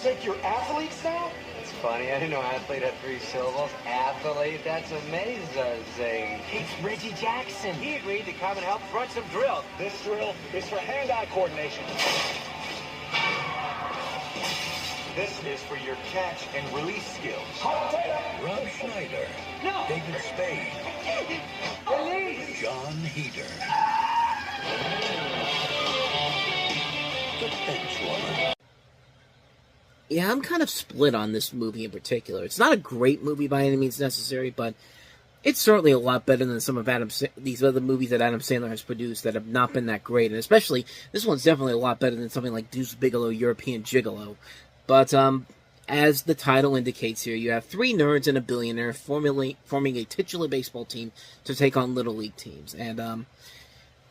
mistake your athletes now? It's funny, I didn't know athlete had 3 syllables. Athlete, that's amazing. It's Reggie Jackson. He agreed to come and help run some drills. This drill is for hand-eye coordination. This is for your catch and release skills. Rob Schneider. No. David Spade. Release. John Heder. The Benchwarmer. Yeah, I'm kind of split on this movie in particular. It's not a great movie by any means necessary, but it's certainly a lot better than some of these other movies that Adam Sandler has produced that have not been that great. And especially, this one's definitely a lot better than something like Deuce Bigalow, European Gigolo. But, as the title indicates here, you have 3 nerds and a billionaire forming a titular baseball team to take on Little League teams. And,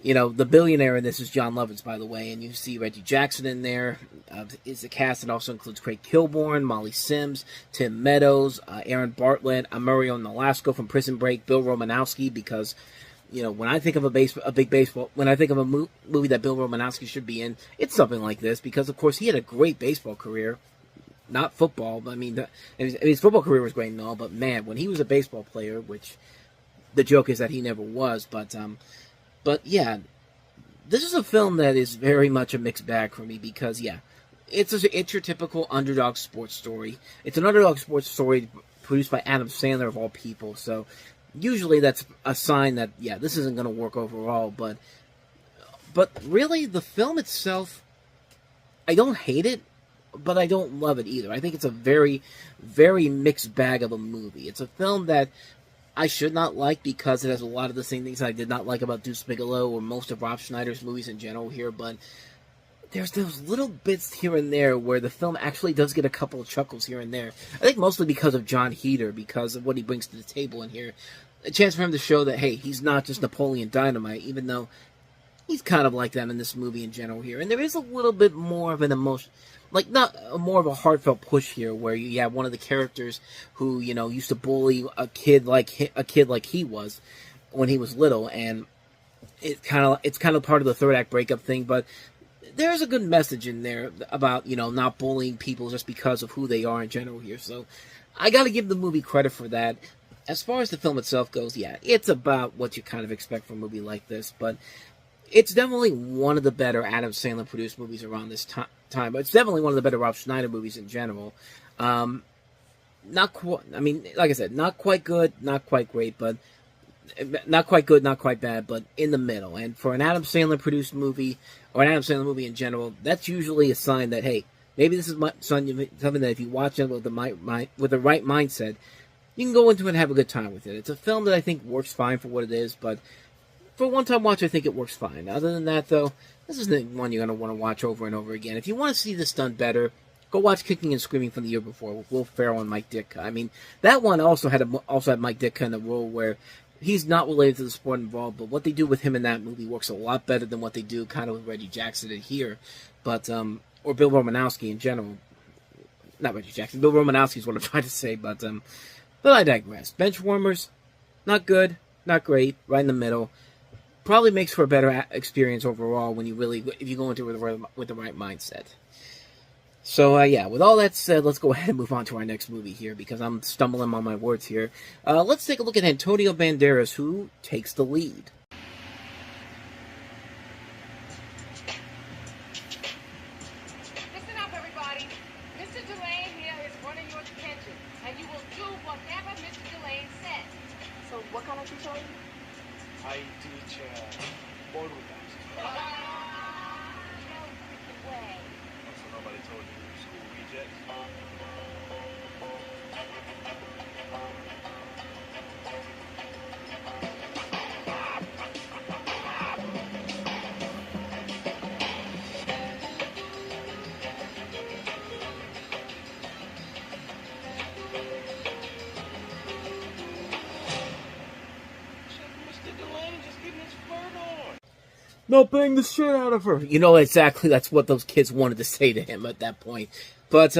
you know, the billionaire in this is John Lovitz, by the way, and you see Reggie Jackson in there. Is the cast. It also includes Craig Kilborn, Molly Sims, Tim Meadows, Aaron Bartlett, Mario Nolasco from Prison Break, Bill Romanowski, because, you know, when I think of when I think of a movie that Bill Romanowski should be in, it's something like this, because, of course, he had a great baseball career. Not football, but I mean, his football career was great and all, but man, when he was a baseball player, which the joke is that he never was, but yeah, this is a film that is very much a mixed bag for me, because, yeah, it's your typical underdog sports story. It's an underdog sports story produced by Adam Sandler, of all people, so usually that's a sign that, yeah, this isn't going to work overall, but really, the film itself, I don't hate it, but I don't love it either. I think it's a very, very mixed bag of a movie. It's a film that I should not like because it has a lot of the same things I did not like about Deuce Bigalow or most of Rob Schneider's movies in general here, but there's those little bits here and there where the film actually does get a couple of chuckles here and there. I think mostly because of John Heder, because of what he brings to the table in here. A chance for him to show that, hey, he's not just Napoleon Dynamite, even though he's kind of like that in this movie in general here. And there is a little bit more of an emotion, like not more of a heartfelt push here, where you have one of the characters who, you know, used to bully a kid like he was when he was little, and it's kind of part of the third act breakup thing. But there's a good message in there about, you know, not bullying people just because of who they are in general here. So I got to give the movie credit for that. As far as the film itself goes, yeah, it's about what you kind of expect from a movie like this, but it's definitely one of the better Adam Sandler produced movies around this time. But it's definitely one of the better Rob Schneider movies in general. Not quite. I mean, like I said, not quite good, not quite great, but not quite good, not quite bad, but in the middle. And for an Adam Sandler produced movie, or an Adam Sandler movie in general, that's usually a sign that, hey, maybe this is something that if you watch it with the right mindset, you can go into it and have a good time with it. It's a film that I think works fine for what it is, but for a one-time watch, I think it works fine. Other than that, though, this isn't one you're going to want to watch over and over again. If you want to see this done better, go watch Kicking and Screaming from the year before with Will Ferrell and Mike Ditka. I mean, that one also had Mike Ditka in a role where he's not related to the sport involved, but what they do with him in that movie works a lot better than what they do kind of with Reggie Jackson in here, but or Bill Romanowski in general. Not Reggie Jackson. Bill Romanowski is what I'm trying to say, but I digress. Benchwarmers, not good, not great, right in the middle. Probably makes for a better experience overall when if you go into it with the right mindset. So, yeah, with all that said, let's go ahead and move on to our next movie here, because I'm stumbling on my words here. Let's take a look at Antonio Banderas, who takes the lead. Listen up, everybody. Mr. Delane here is running your detention, and you will do whatever Mr. Delane says. So, what kind of teacher are you? I teach board with No freaking way. So nobody told you you're school rejects? No, bang the shit out of her. You know, exactly, that's what those kids wanted to say to him at that point. But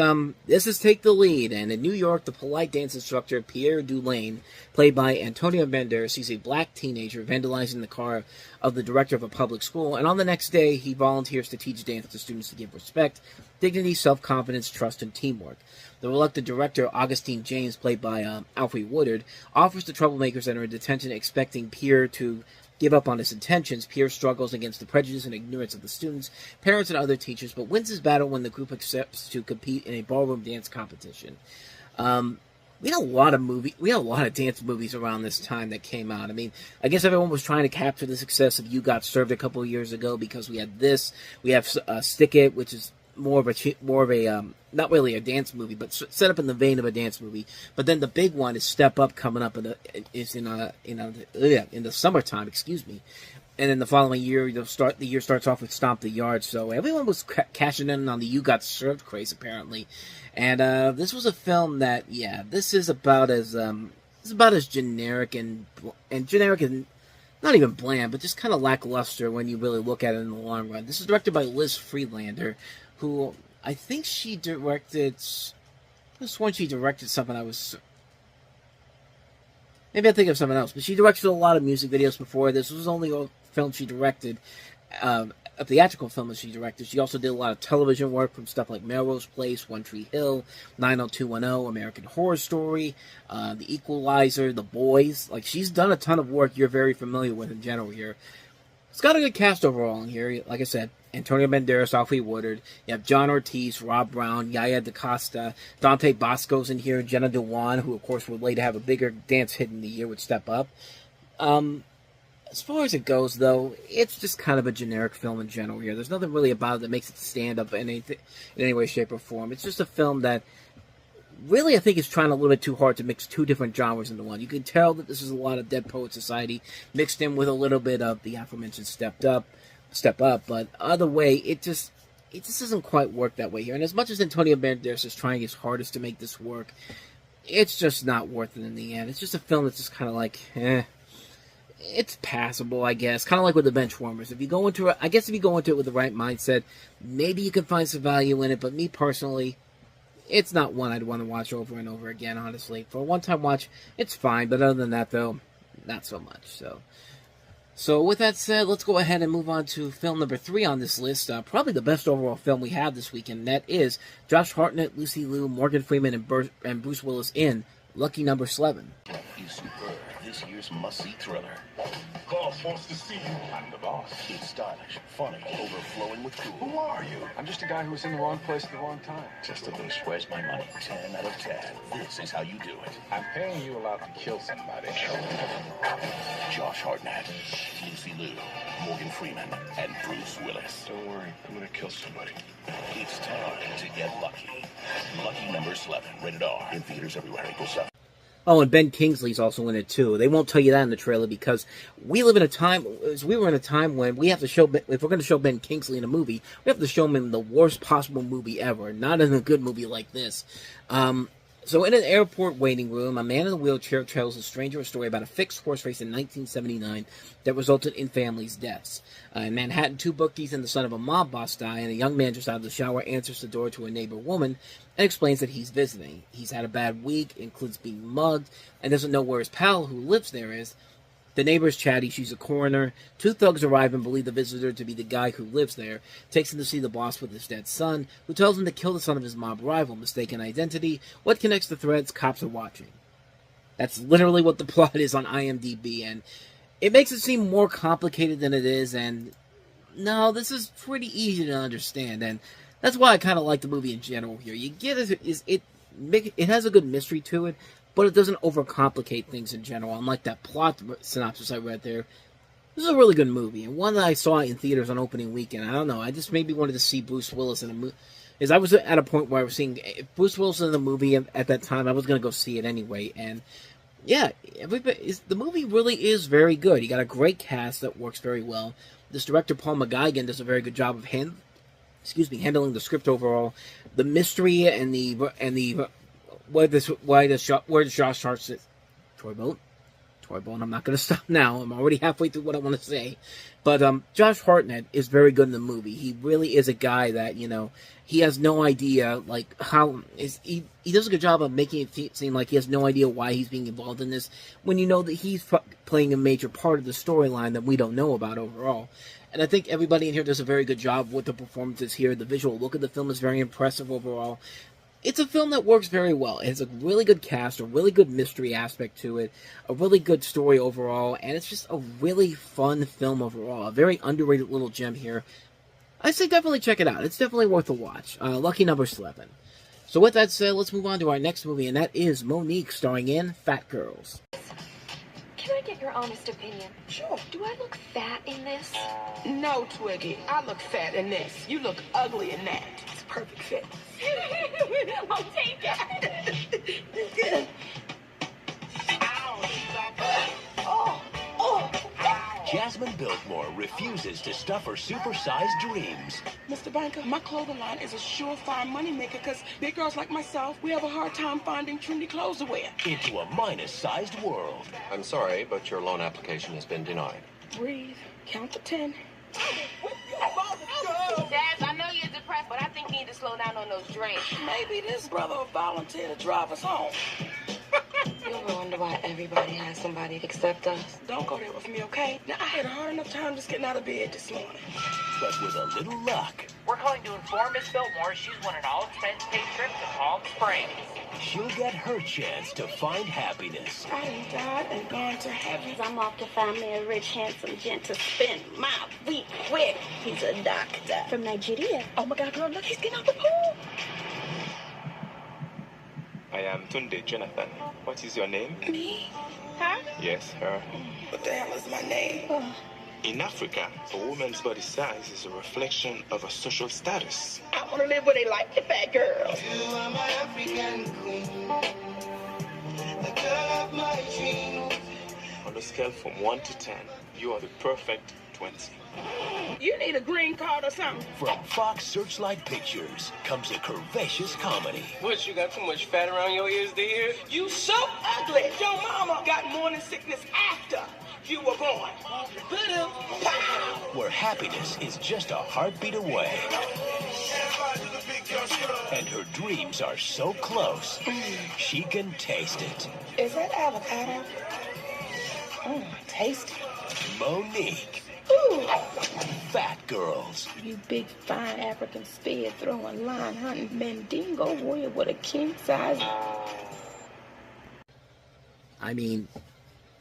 this is Take the Lead, and in New York, the polite dance instructor Pierre Dulaine, played by Antonio Banderas, sees a black teenager vandalizing the car of the director of a public school, and on the next day, he volunteers to teach dance to students to give respect, dignity, self-confidence, trust, and teamwork. The reluctant director, Augustine James, played by Alfre Woodard, offers the troublemakers that are in detention, expecting Pierre to give up on his intentions. Pierre struggles against the prejudice and ignorance of the students, parents, and other teachers, but wins his battle when the group accepts to compete in a ballroom dance competition. We had a lot of dance movies around this time that came out. I mean, I guess everyone was trying to capture the success of You Got Served a couple of years ago, because we had this. We have Stick It, which is more of a not really a dance movie, but set up in the vein of a dance movie. But then the big one is Step Up, coming up in the summertime. Excuse me. And then the following year, the year starts off with Stomp the Yard. So everyone was cashing in on the You Got Served craze, apparently. And this was a film that, this is about as generic and not even bland, but just kind of lackluster when you really look at it in the long run. This is directed by Liz Friedlander, who I think she directed. I sworn she directed something. Maybe I think of something else, but she directed a lot of music videos before. This was only a film she directed, a theatrical film that she directed. She also did a lot of television work, from stuff like Melrose Place, One Tree Hill, 90210, American Horror Story, The Equalizer, The Boys. Like, she's done a ton of work you're very familiar with in general here. It's got a good cast overall in here. Like I said, Antonio Banderas, Alfre Woodard. You have John Ortiz, Rob Brown, Yaya DaCosta, Dante Bosco's in here, Jenna Dewan, who of course would later have a bigger dance hit in the year with Step Up. As far as it goes, though, it's just kind of a generic film in general here. There's nothing really about it that makes it stand up in any way, shape, or form. It's just a film that really, I think, is trying a little bit too hard to mix two different genres into one. You can tell that this is a lot of Dead Poet Society mixed in with a little bit of the aforementioned Step Up, but either way, it just doesn't quite work that way here. And as much as Antonio Banderas is trying his hardest to make this work, it's just not worth it in the end. It's just a film that's just kind of like, it's passable, I guess. Kind of like with the Benchwarmers. If you go into it with the right mindset, maybe you can find some value in it. But me personally, it's not one I'd want to watch over and over again, honestly. For a one-time watch, it's fine. But other than that, though, not so much. So with that said, let's go ahead and move on to film number 3 on this list. Probably the best overall film we have this weekend. And that is Josh Hartnett, Lucy Liu, Morgan Freeman, and Bruce Willis in Lucky Number 11. Is superb. This year's must-see thriller. Boss wants to see you. I'm the boss. It's stylish, funny, overflowing with cool. Who are you? I'm just a guy who was in the wrong place at the wrong time. Just a wish. Where's my money? 10 out of 10. This is how you do it. I'm paying you a lot to kill somebody. Josh Hartnett, Lucy Liu, Morgan Freeman, and Bruce Willis. Don't worry, I'm gonna kill somebody. It's time to get lucky. Lucky Number 11, rated R. In theaters everywhere. April 7th. Oh, and Ben Kingsley's also in it too. They won't tell you that in the trailer because we were in a time when we have to show, if we're going to show Ben Kingsley in a movie, we have to show him in the worst possible movie ever, not in a good movie like this. So in an airport waiting room, a man in a wheelchair tells a stranger a story about a fixed horse race in 1979 that resulted in families' deaths. In Manhattan, 2 bookies and the son of a mob boss die, and a young man just out of the shower answers the door to a neighbor woman and explains that he's visiting. He's had a bad week, includes being mugged, and doesn't know where his pal who lives there is. The neighbor's chatty, she's a coroner. 2 thugs arrive and believe the visitor to be the guy who lives there, takes him to see the boss with his dead son, who tells him to kill the son of his mob rival, mistaken identity. What connects the threads? Cops are watching. That's literally what the plot is on IMDb, and it makes it seem more complicated than it is, and no, this is pretty easy to understand, and that's why I kind of like the movie in general here. You get it has a good mystery to it, but it doesn't overcomplicate things in general. Unlike that plot synopsis I read there, this is a really good movie, and one that I saw in theaters on opening weekend. I don't know, I just maybe wanted to see Bruce Willis in a movie. As I was at a point where I was seeing Bruce Willis in the movie at that time, I was going to go see it anyway, and yeah, the movie really is very good. You got a great cast that works very well. This director, Paul McGuigan, does a very good job of handling the script overall. The mystery and where does Josh Hart sit? Troy Boat? Toybone, I'm not going to stop now. I'm already halfway through what I want to say. But Josh Hartnett is very good in the movie. He really is a guy that, he has no idea, like, he does a good job of making it seem like he has no idea why he's being involved in this, when you know that he's playing a major part of the storyline that we don't know about overall. And I think everybody in here does a very good job with the performances here. The visual look of the film is very impressive overall. It's a film that works very well. It has a really good cast, a really good mystery aspect to it, a really good story overall, and it's just a really fun film overall. A very underrated little gem here. I say definitely check it out. It's definitely worth a watch. Lucky number 11. So with that said, let's move on to our next movie, and that is Monique, starring in Fat Girls. Can I get your honest opinion? Sure. Do I look fat in this? No, Twiggy. I look fat in this. You look ugly in that. It's a perfect fit. I'll take it. Jasmine Biltmore refuses to stuff her supersized dreams. Mr. Banker, my clothing line is a surefire moneymaker because big girls like myself, we have a hard time finding trendy clothes to wear. Into a minus-sized world. I'm sorry, but your loan application has been denied. Breathe. Count to 10. Dad, I know you're depressed, but I think you need to slow down on those drinks. Maybe this brother will volunteer to drive us home. You ever wonder why everybody has somebody except us? Don't go there with me, okay? Now, I had a hard enough time just getting out of bed this morning. But with a little luck, We're calling to inform Miss Biltmore she's won an all-expense-paid trip to Palm Springs. she'll get her chance to find happiness. I done died and gone to heaven. I'm off to find me a rich, handsome gent to spend my week with. He's a doctor from Nigeria. Oh my God, girl, look, he's getting out the pool. I am Tunde Jonathan. What is your name? Me? Huh? Yes, her. What the hell is my name? In Africa, a woman's body size is a reflection of her social status. I want to live where they like the fat girls. You are my African queen, the girl of my dreams. On a scale from 1 to 10, you are the perfect 20. You need a green card or something. From Fox Searchlight Pictures comes a curvaceous comedy. What, you got too much fat around your ears to hear? You so ugly. Your mama got morning sickness after you were born. Where happiness is just a heartbeat away. And her dreams are so close, she can taste it. Is that avocado? Tasty. Monique. Ooh. Fat Girls. You big, fine African spear throwing, line hunting, mandingo warrior with a king size. I mean,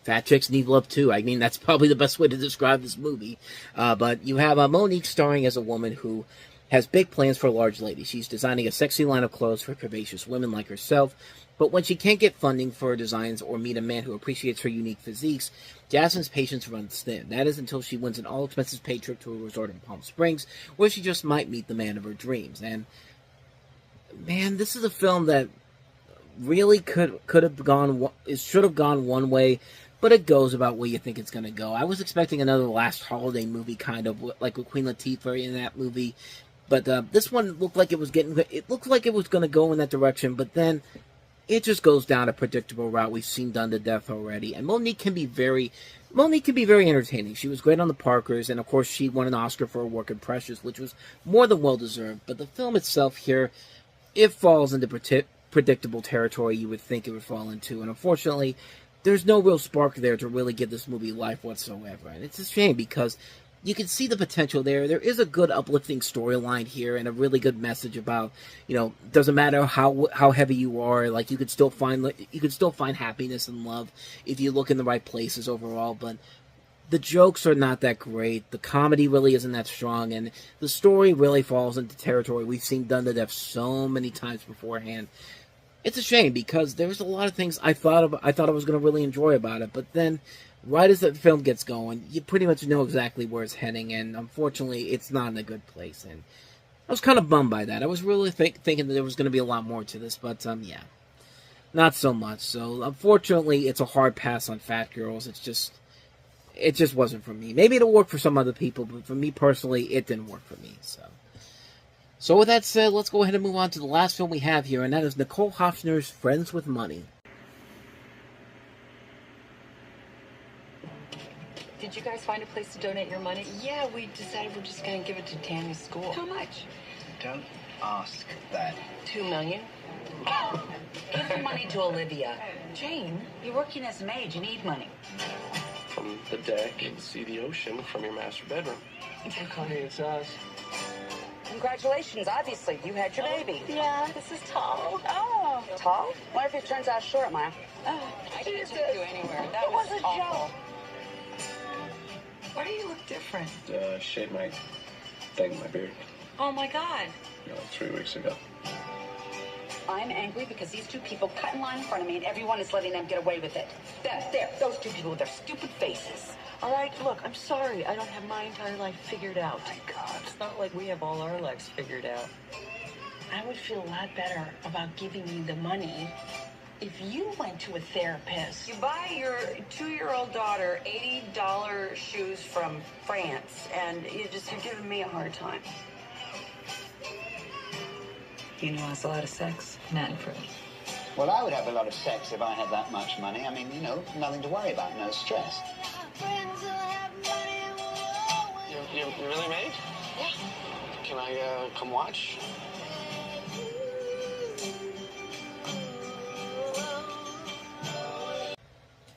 fat chicks need love too. I mean, that's probably the best way to describe this movie. But you have Monique starring as a woman who has big plans for a large lady. She's designing a sexy line of clothes for curvaceous women like herself. But when she can't get funding for her designs or meet a man who appreciates her unique physiques, Jasmine's patience runs thin. That is until she wins an all-expenses-paid trip to a resort in Palm Springs, where she just might meet the man of her dreams. And, man, this is a film that really could have gone, it should have gone one way, but it goes about where you think it's going to go. I was expecting another Last Holiday movie, kind of, like with Queen Latifah in that movie, but this one looked like it was going to go in that direction, but then it just goes down a predictable route we've seen done to death already. And Monique can be very entertaining. She was great on The Parkers, and of course she won an Oscar for her work in Precious, which was more than well deserved. But the film itself here, it falls into predictable territory you would think it would fall into, and unfortunately, there's no real spark there to really give this movie life whatsoever. And it's a shame because you can see the potential there. There is a good uplifting storyline here and a really good message about, doesn't matter how heavy you are, like you could still find happiness and love if you look in the right places overall. But the jokes are not that great. The comedy really isn't that strong, and the story really falls into territory we've seen done to death so many times beforehand. It's a shame because there's a lot of things I thought I was going to really enjoy about it, but then right as the film gets going, you pretty much know exactly where it's heading, and unfortunately, it's not in a good place. And I was kind of bummed by that. I was really thinking that there was going to be a lot more to this, but yeah, not so much. So unfortunately, it's a hard pass on Fat Girls. It just wasn't for me. Maybe it'll work for some other people, but for me personally, it didn't work for me. So with that said, let's go ahead and move on to the last film we have here, and that is Nicole Hofner's Friends with Money. Did you guys find a place to donate your money? Yeah, we decided we're just gonna give it to Tammy's school. How much? Don't ask that. $2 million. Give the money to Olivia. Jane, you're working as a maid. You need money. From the deck, you can see the ocean from your master bedroom. Hey, it's us. Congratulations, obviously. You had your baby. Yeah, this is tall. Oh. Tall? What if it turns out short, Maya? I can't take you anywhere. That was a awful. joke. Why do you look different? Shaved my thing, my beard. Oh, my God. 3 weeks ago. I'm angry because these two people cut in line in front of me and everyone is letting them get away with it. There, those two people with their stupid faces. All right, look, I'm sorry. I don't have my entire life figured out. My God. It's not like we have all our lives figured out. I would feel a lot better about giving you the money if you went to a therapist. You buy your 2-year-old daughter $80 shoes from France, and you're giving me a hard time. You know, has a lot of sex. Not for me. Well, I would have a lot of sex if I had that much money. I mean, nothing to worry about, no stress. You really made? Yeah. Can I come watch?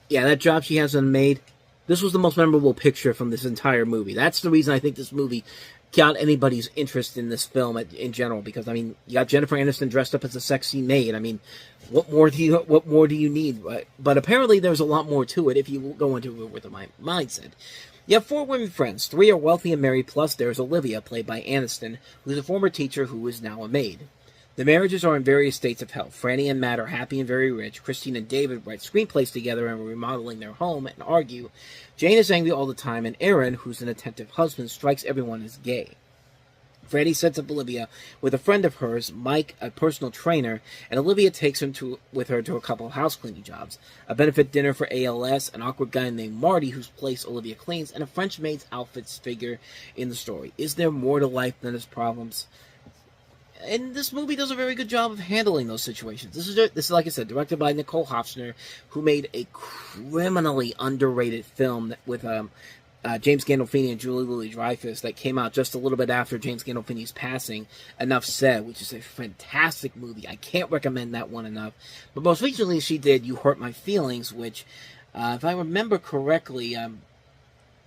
Yeah, that job she has unmade. This was the most memorable picture from this entire movie. That's the reason I think this movie got anybody's interest in this film in general. Because I mean, you got Jennifer Aniston dressed up as a sexy maid. I mean, what more do you need? But apparently, there's a lot more to it if you go into it with a mindset. You have 4 women friends. 3 are wealthy and married. Plus, there's Olivia, played by Aniston, who's a former teacher who is now a maid. The marriages are in various states of health. Franny and Matt are happy and very rich. Christine and David write screenplays together and are remodeling their home and argue. Jane is angry all the time, and Aaron, who's an attentive husband, strikes everyone as gay. Franny sets up Olivia with a friend of hers, Mike, a personal trainer, and Olivia takes him with her to a couple of house cleaning jobs, a benefit dinner for ALS, an awkward guy named Marty whose place Olivia cleans, and a French maid's outfits figure in the story. Is there more to life than its problems? And this movie does a very good job of handling those situations. This is, like I said, directed by Nicole Hofstner, who made a criminally underrated film with James Gandolfini and Julie Louis-Dreyfus that came out just a little bit after James Gandolfini's passing, Enough Said, which is a fantastic movie. I can't recommend that one enough. But most recently she did You Hurt My Feelings, which, if I remember correctly,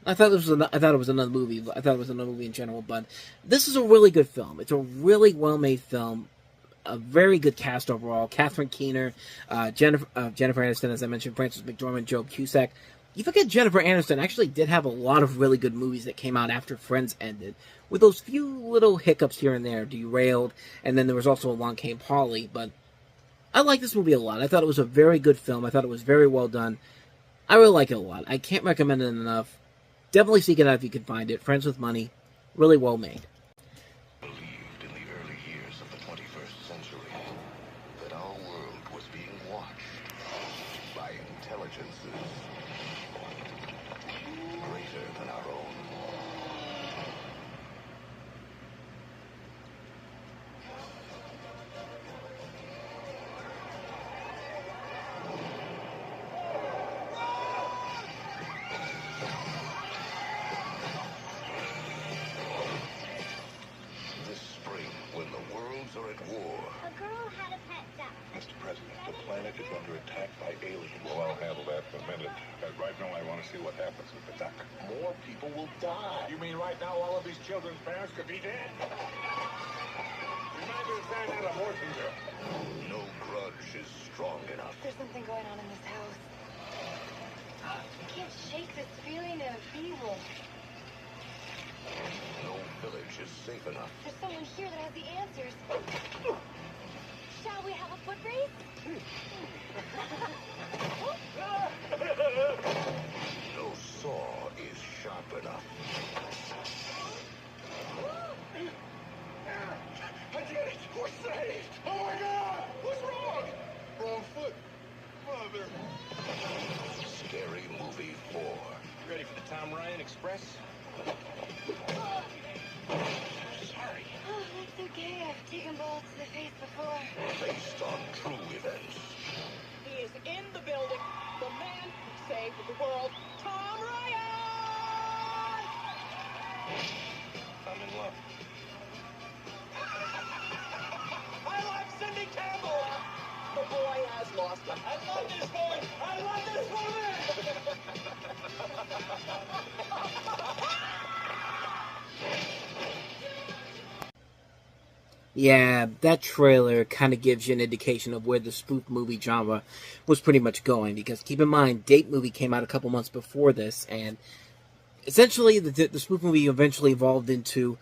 I thought it was another movie. I thought it was another movie in general, but this is a really good film. It's a really well-made film. A very good cast overall. Catherine Keener, Jennifer Aniston, as I mentioned, Frances McDormand, Joe Cusack. You forget Jennifer Aniston actually did have a lot of really good movies that came out after Friends ended, with those few little hiccups here and there, Derailed, and then there was also Along Came Polly. But I like this movie a lot. I thought it was a very good film. I thought it was very well done. I really like it a lot. I can't recommend it enough. Definitely seek it out if you can find it. Friends with Money. Really well made. Believed in the early years of the 21st century that our world was being watched by intelligences greater than our own. Are at war. A girl had a pet duck. Mr. President, the planet is under attack by aliens. Well, I'll handle that in a minute. Right now, I want to see what happens with the duck. More people will die. You mean right now all of these children's parents could be dead? Remind me to sign that abortion bill. No grudge is strong enough. There's something going on in this house. I can't shake this feeling of evil. No village is safe enough. There's someone here that has the answers. Shall we have a foot race? No saw is sharp enough. I did it! We're saved! Oh my God! What's wrong? Wrong foot. Mother. Scary Movie 4. Ready for the Tom Ryan Express? Sorry. Oh, that's okay. I've taken bullets to the face before. Based on true events. He is in the building. The man who saved the world, Tom Ryan! I'm in love. I like Cindy Campbell. The boy has lost it. I love this boy. I love this woman. Yeah, that trailer kind of gives you an indication of where the spoof movie genre was pretty much going, because keep in mind, Date movie came out a couple months before this, and essentially the spoof movie eventually evolved into,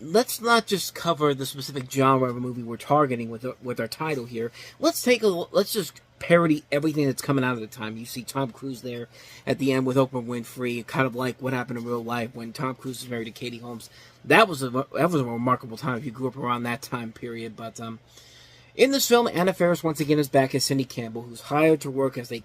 let's not just cover the specific genre of a movie we're targeting with our title here. Let's just parody everything that's coming out at the time. You see Tom Cruise there at the end with Oprah Winfrey, kind of like what happened in real life when Tom Cruise was married to Katie Holmes. That was a remarkable time if you grew up around that time period. But in this film, Anna Faris once again is back as Cindy Campbell, who's hired to work at a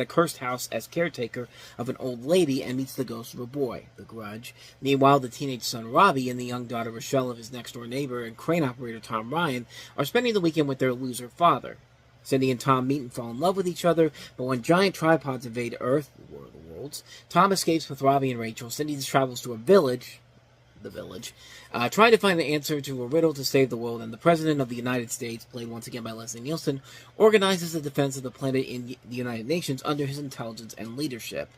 cursed house as caretaker of an old lady and meets the ghost of a boy, The Grudge. Meanwhile, the teenage son Robbie and the young daughter Rochelle of his next-door neighbor and crane operator Tom Ryan are spending the weekend with their loser father. Cindy and Tom meet and fall in love with each other, but when giant tripods invade Earth, the War of the Worlds, Tom escapes with Robbie and Rachel. Cindy travels to a village, the village, trying to find the answer to a riddle to save the world, and the President of the United States, played once again by Leslie Nielsen, organizes the defense of the planet in the United Nations under his intelligence and leadership.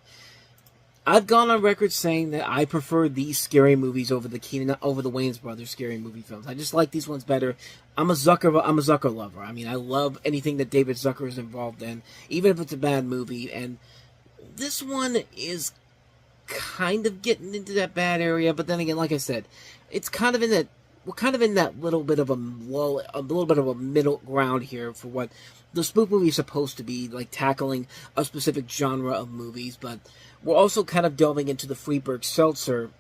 I've gone on record saying that I prefer these scary movies over the Wayans Brothers scary movie films. I just like these ones better. I'm a Zucker lover. I mean, I love anything that David Zucker is involved in, even if it's a bad movie. And this one is kind of getting into that bad area, but then again, like I said, it's kind of in that, we're kind of in that little bit of a middle ground here for what the spoof movie is supposed to be, like tackling a specific genre of movies, but we're also kind of delving into the Freeberg-Seltzer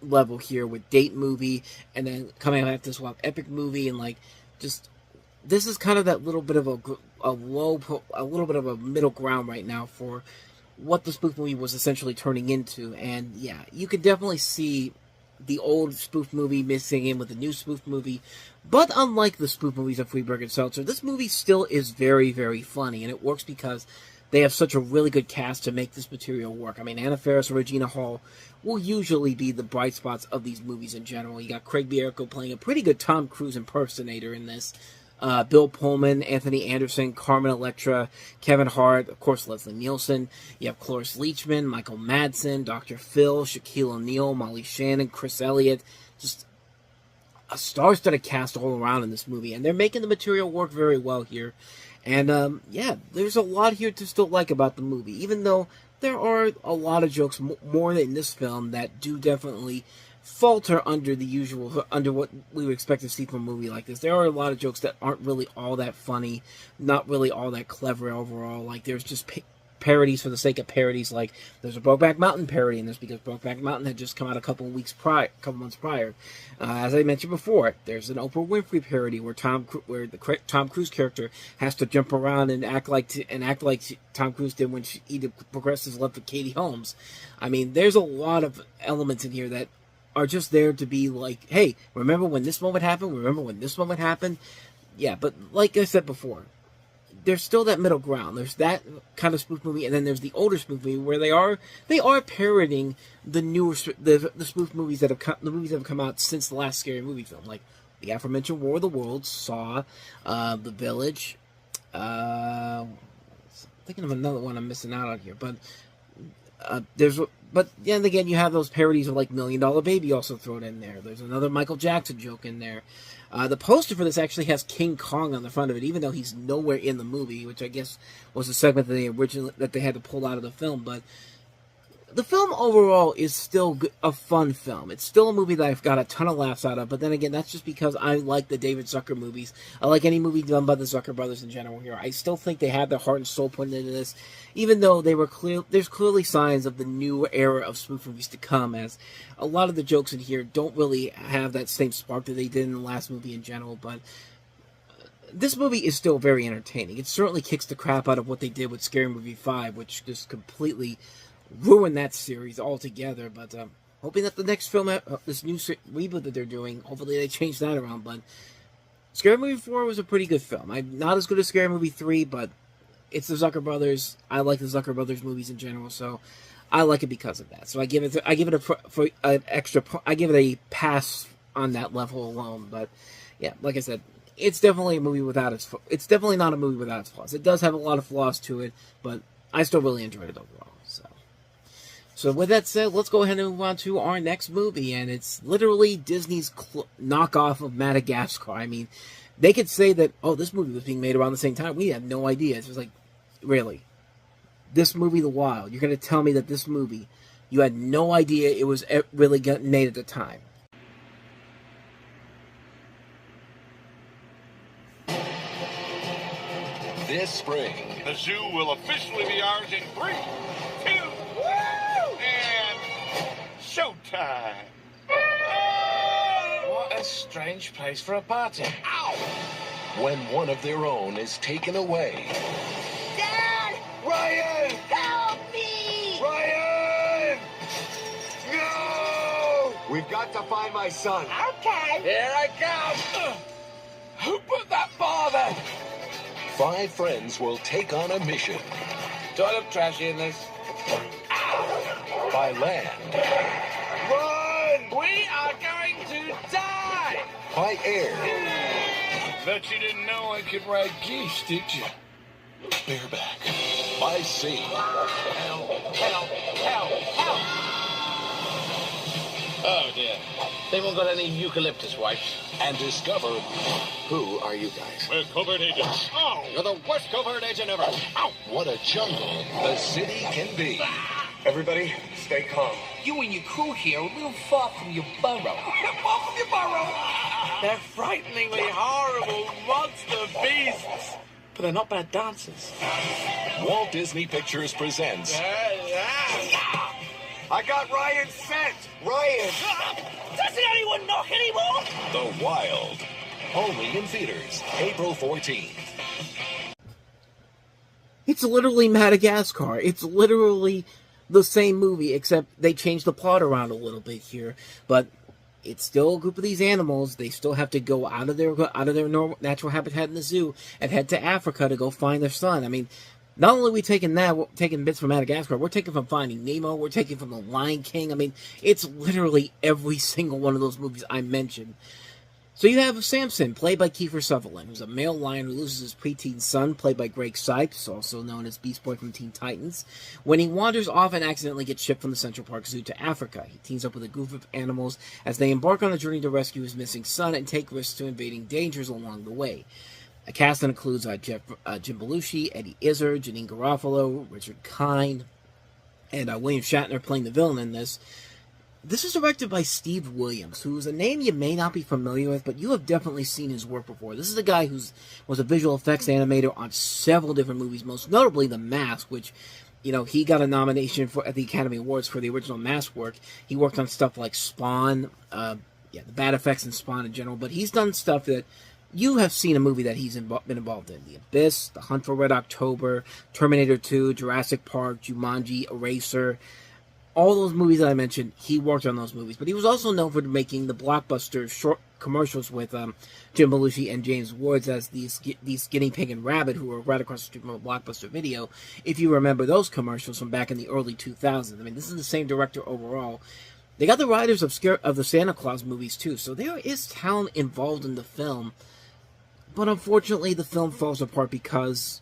level here with Date movie, and then coming after this one, Epic movie, and like, just, this is kind of that little bit of a little bit of a middle ground right now for what the spoof movie was essentially turning into. And yeah, you could definitely see the old spoof movie mixing in with the new spoof movie, but unlike the spoof movies of Freeberg and Seltzer, this movie still is very, very funny, and it works because they have such a really good cast to make this material work. I mean, Anna Faris and Regina Hall will usually be the bright spots of these movies in general. You got Craig Bierko playing a pretty good Tom Cruise impersonator in this. Bill Pullman, Anthony Anderson, Carmen Electra, Kevin Hart, of course Leslie Nielsen. You have Cloris Leachman, Michael Madsen, Dr. Phil, Shaquille O'Neal, Molly Shannon, Chris Elliott. Just a star-studded cast all around in this movie, and they're making the material work very well here. And yeah, there's a lot here to still like about the movie, even though there are a lot of jokes more in this film that do definitely falter under what we would expect to see from a movie like this. There are a lot of jokes that aren't really all that funny, not really all that clever overall. Like, there's just parodies for the sake of parodies. Like, there's a Brokeback Mountain parody in this because Brokeback Mountain had just come out a couple months prior. As I mentioned before, there's an Oprah Winfrey parody where the Tom Cruise character has to jump around and act like Tom Cruise did when he progressed his love for Katie Holmes. I mean, there's a lot of elements in here that are just there to be like, hey, remember when this moment happened? Remember when this moment happened? Yeah, but like I said before, there's still that middle ground. There's that kind of spoof movie, and then there's the older spoof movie where they are parodying the newer the spoof movies that have come out since the last scary movie film, like the aforementioned War of the Worlds, Saw, The Village. I'm thinking of another one I'm missing out on here, but But then again, you have those parodies of like $1 Million Baby also thrown in there. There's another Michael Jackson joke in there. The poster for this actually has King Kong on the front of it, even though he's nowhere in the movie, which I guess was a segment that they had to pull out of the film. But the film overall is still a fun film. It's still a movie that I've got a ton of laughs out of, but then again, that's just because I like the David Zucker movies. I like any movie done by the Zucker brothers in general here. I still think they had their heart and soul put into this, even though there's clearly signs of the new era of spoof movies to come, as a lot of the jokes in here don't really have that same spark that they did in the last movie in general, but this movie is still very entertaining. It certainly kicks the crap out of what they did with Scary Movie 5, which just completely ruin that series altogether. But hoping that the next film, this new reboot that they're doing, hopefully they change that around. But Scary Movie 4 was a pretty good film. Not as good as Scary Movie 3, but it's the Zucker brothers. I like the Zucker brothers movies in general, so I like it because of that. So I give it a pass on that level alone. But yeah, like I said, it's definitely a movie without its. It's definitely not a movie without its flaws. It does have a lot of flaws to it, but I still really enjoyed it overall. So with that said, let's go ahead and move on to our next movie, and it's literally Disney's knockoff of Madagascar. I mean, they could say that, oh, this movie was being made around the same time. We have no idea. It's just like, really? This movie, The Wild, you're going to tell me that this movie, you had no idea it was really getting made at the time? This spring, The zoo will officially be ours in 3, 2, and showtime. What a strange place for a party. Ow! When one of their own is taken away. Dad! Ryan! Help me! Ryan! No! We've got to find my son. Okay. Here I come. Who put that bar there? 5 friends will take on a mission. Do I look trashy in this? By land. Run! We are going to die! By air. Bet you didn't know I could ride geese, did you? Bareback. By sea. Help! Help! Help! Help! Oh dear. They won't got any eucalyptus wipes. And discover who are you guys? We're covert agents. Oh, you're the worst covert agent ever. Ow! What a jungle the city can be. Everybody, stay calm. You and your crew here are a little far from your burrow. Far from your burrow! They're frighteningly horrible monster beasts. But they're not bad dancers. Walt Disney Pictures presents I got Ryan sent. Ryan. Doesn't anyone knock anymore? The Wild. Only in theaters, April 14th. It's literally Madagascar. It's literally the same movie, except they changed the plot around a little bit here. But it's still a group of these animals. They still have to go out of their normal, natural habitat in the zoo and head to Africa to go find their son. I mean, not only are we taking bits from Madagascar, we're taking from Finding Nemo, we're taking from The Lion King. I mean, it's literally every single one of those movies I mentioned. So you have Samson, played by Kiefer Sutherland, who's a male lion who loses his preteen son, played by Greg Sipes, also known as Beast Boy from Teen Titans, when he wanders off and accidentally gets shipped from the Central Park Zoo to Africa. He teams up with a group of animals as they embark on a journey to rescue his missing son and take risks to invading dangers along the way. A cast that includes Jim Belushi, Eddie Izzard, Janine Garofalo, Richard Kind, and William Shatner playing the villain in this. This is directed by Steve Williams, who's a name you may not be familiar with, but you have definitely seen his work before. This is a guy who was a visual effects animator on several different movies, most notably The Mask, which, you know, he got a nomination at the Academy Awards for the original Mask work. He worked on stuff like Spawn, the bad effects in Spawn in general, but he's done stuff that you have seen a movie that he's been involved in. The Abyss, The Hunt for Red October, Terminator 2, Jurassic Park, Jumanji, Eraser. All those movies that I mentioned, he worked on those movies. But he was also known for making the blockbuster short commercials with Jim Belushi and James Woods as these Guinea Pig and Rabbit, who were right across the street from a Blockbuster Video. If you remember those commercials from back in the early 2000s. I mean, this is the same director overall. They got the writers of the Santa Claus movies, too. So there is talent involved in the film. But unfortunately, the film falls apart because,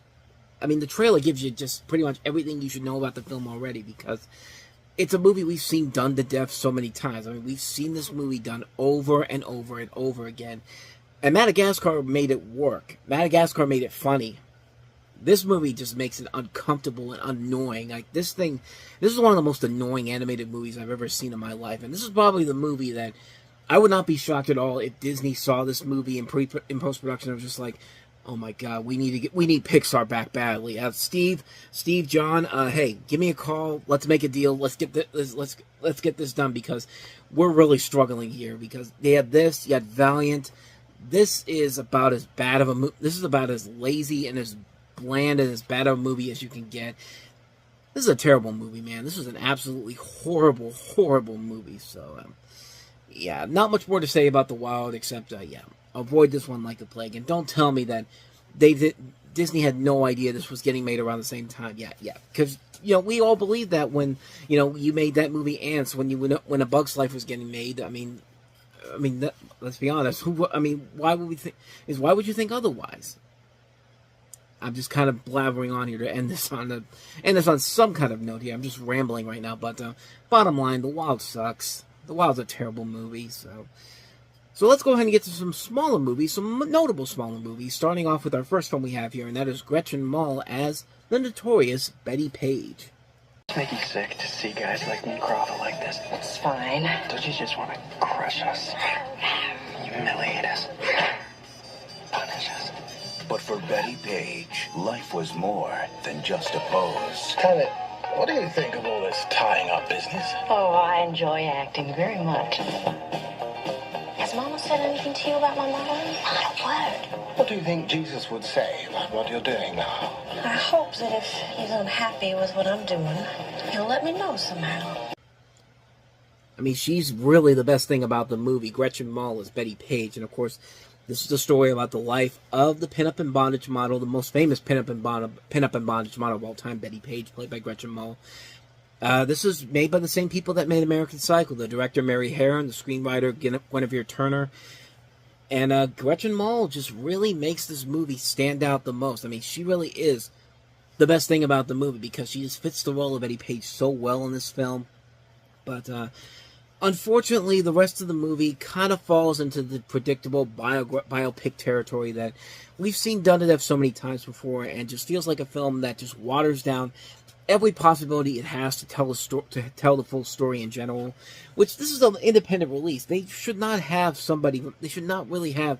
I mean, the trailer gives you just pretty much everything you should know about the film already, because it's a movie we've seen done to death so many times. I mean, we've seen this movie done over and over and over again. And Madagascar made it work. Madagascar made it funny. This movie just makes it uncomfortable and annoying. Like, this is one of the most annoying animated movies I've ever seen in my life. And this is probably the movie that I would not be shocked at all if Disney saw this movie in post-production and was just like, oh my god, we need Pixar back badly. Steve, John, hey, give me a call. Let's make a deal. Let's get this done, because we're really struggling here. Because they had this, you had Valiant. This is about as bad of a this is about as lazy and as bland and as bad of a movie as you can get. This is a terrible movie, man. This was an absolutely horrible, horrible movie. So, yeah, not much more to say about The Wild, except, avoid this one like the plague. And don't tell me that Disney had no idea this was getting made around the same time. Yeah, because we all believed that when, you made that movie Ants, when A Bug's Life was getting made. Let's be honest. Why would you think otherwise? I'm just kind of blabbering on here to end this on some kind of note here. I'm just rambling right now, but bottom line, The Wild sucks. The Wild's a terrible movie, so let's go ahead and get to some smaller movies, some notable smaller movies, starting off with our first film we have here, and that is Gretchen Mol as the notorious Betty Page. It's making me sick to see guys like me grovel like this. It's fine. Don't you just want to crush us? Humiliate us? Punish us? But for Betty Page, life was more than just a pose. Janet, what do you think of all this tying up business? Oh, I enjoy acting very much. Has Mama said anything to you about my mother? Not a word. What do you think Jesus would say about what you're doing now? I hope that if he's unhappy with what I'm doing, he'll let me know somehow. She's really the best thing about the movie. Gretchen Mol is Betty Page, and of course, this is a story about the life of the pinup and bondage model, the most famous pinup and bondage model of all time, Betty Page, played by Gretchen Mol. This is made by the same people that made American Psycho, the director Mary Herron, the screenwriter Guinevere Turner. And Gretchen Mol just really makes this movie stand out the most. She really is the best thing about the movie because she just fits the role of Betty Page so well in this film. But unfortunately, the rest of the movie kind of falls into the predictable biopic territory that we've seen done to death so many times before, and just feels like a film that just waters down every possibility it has to tell the full story in general. Which, this is an independent release. They should not really have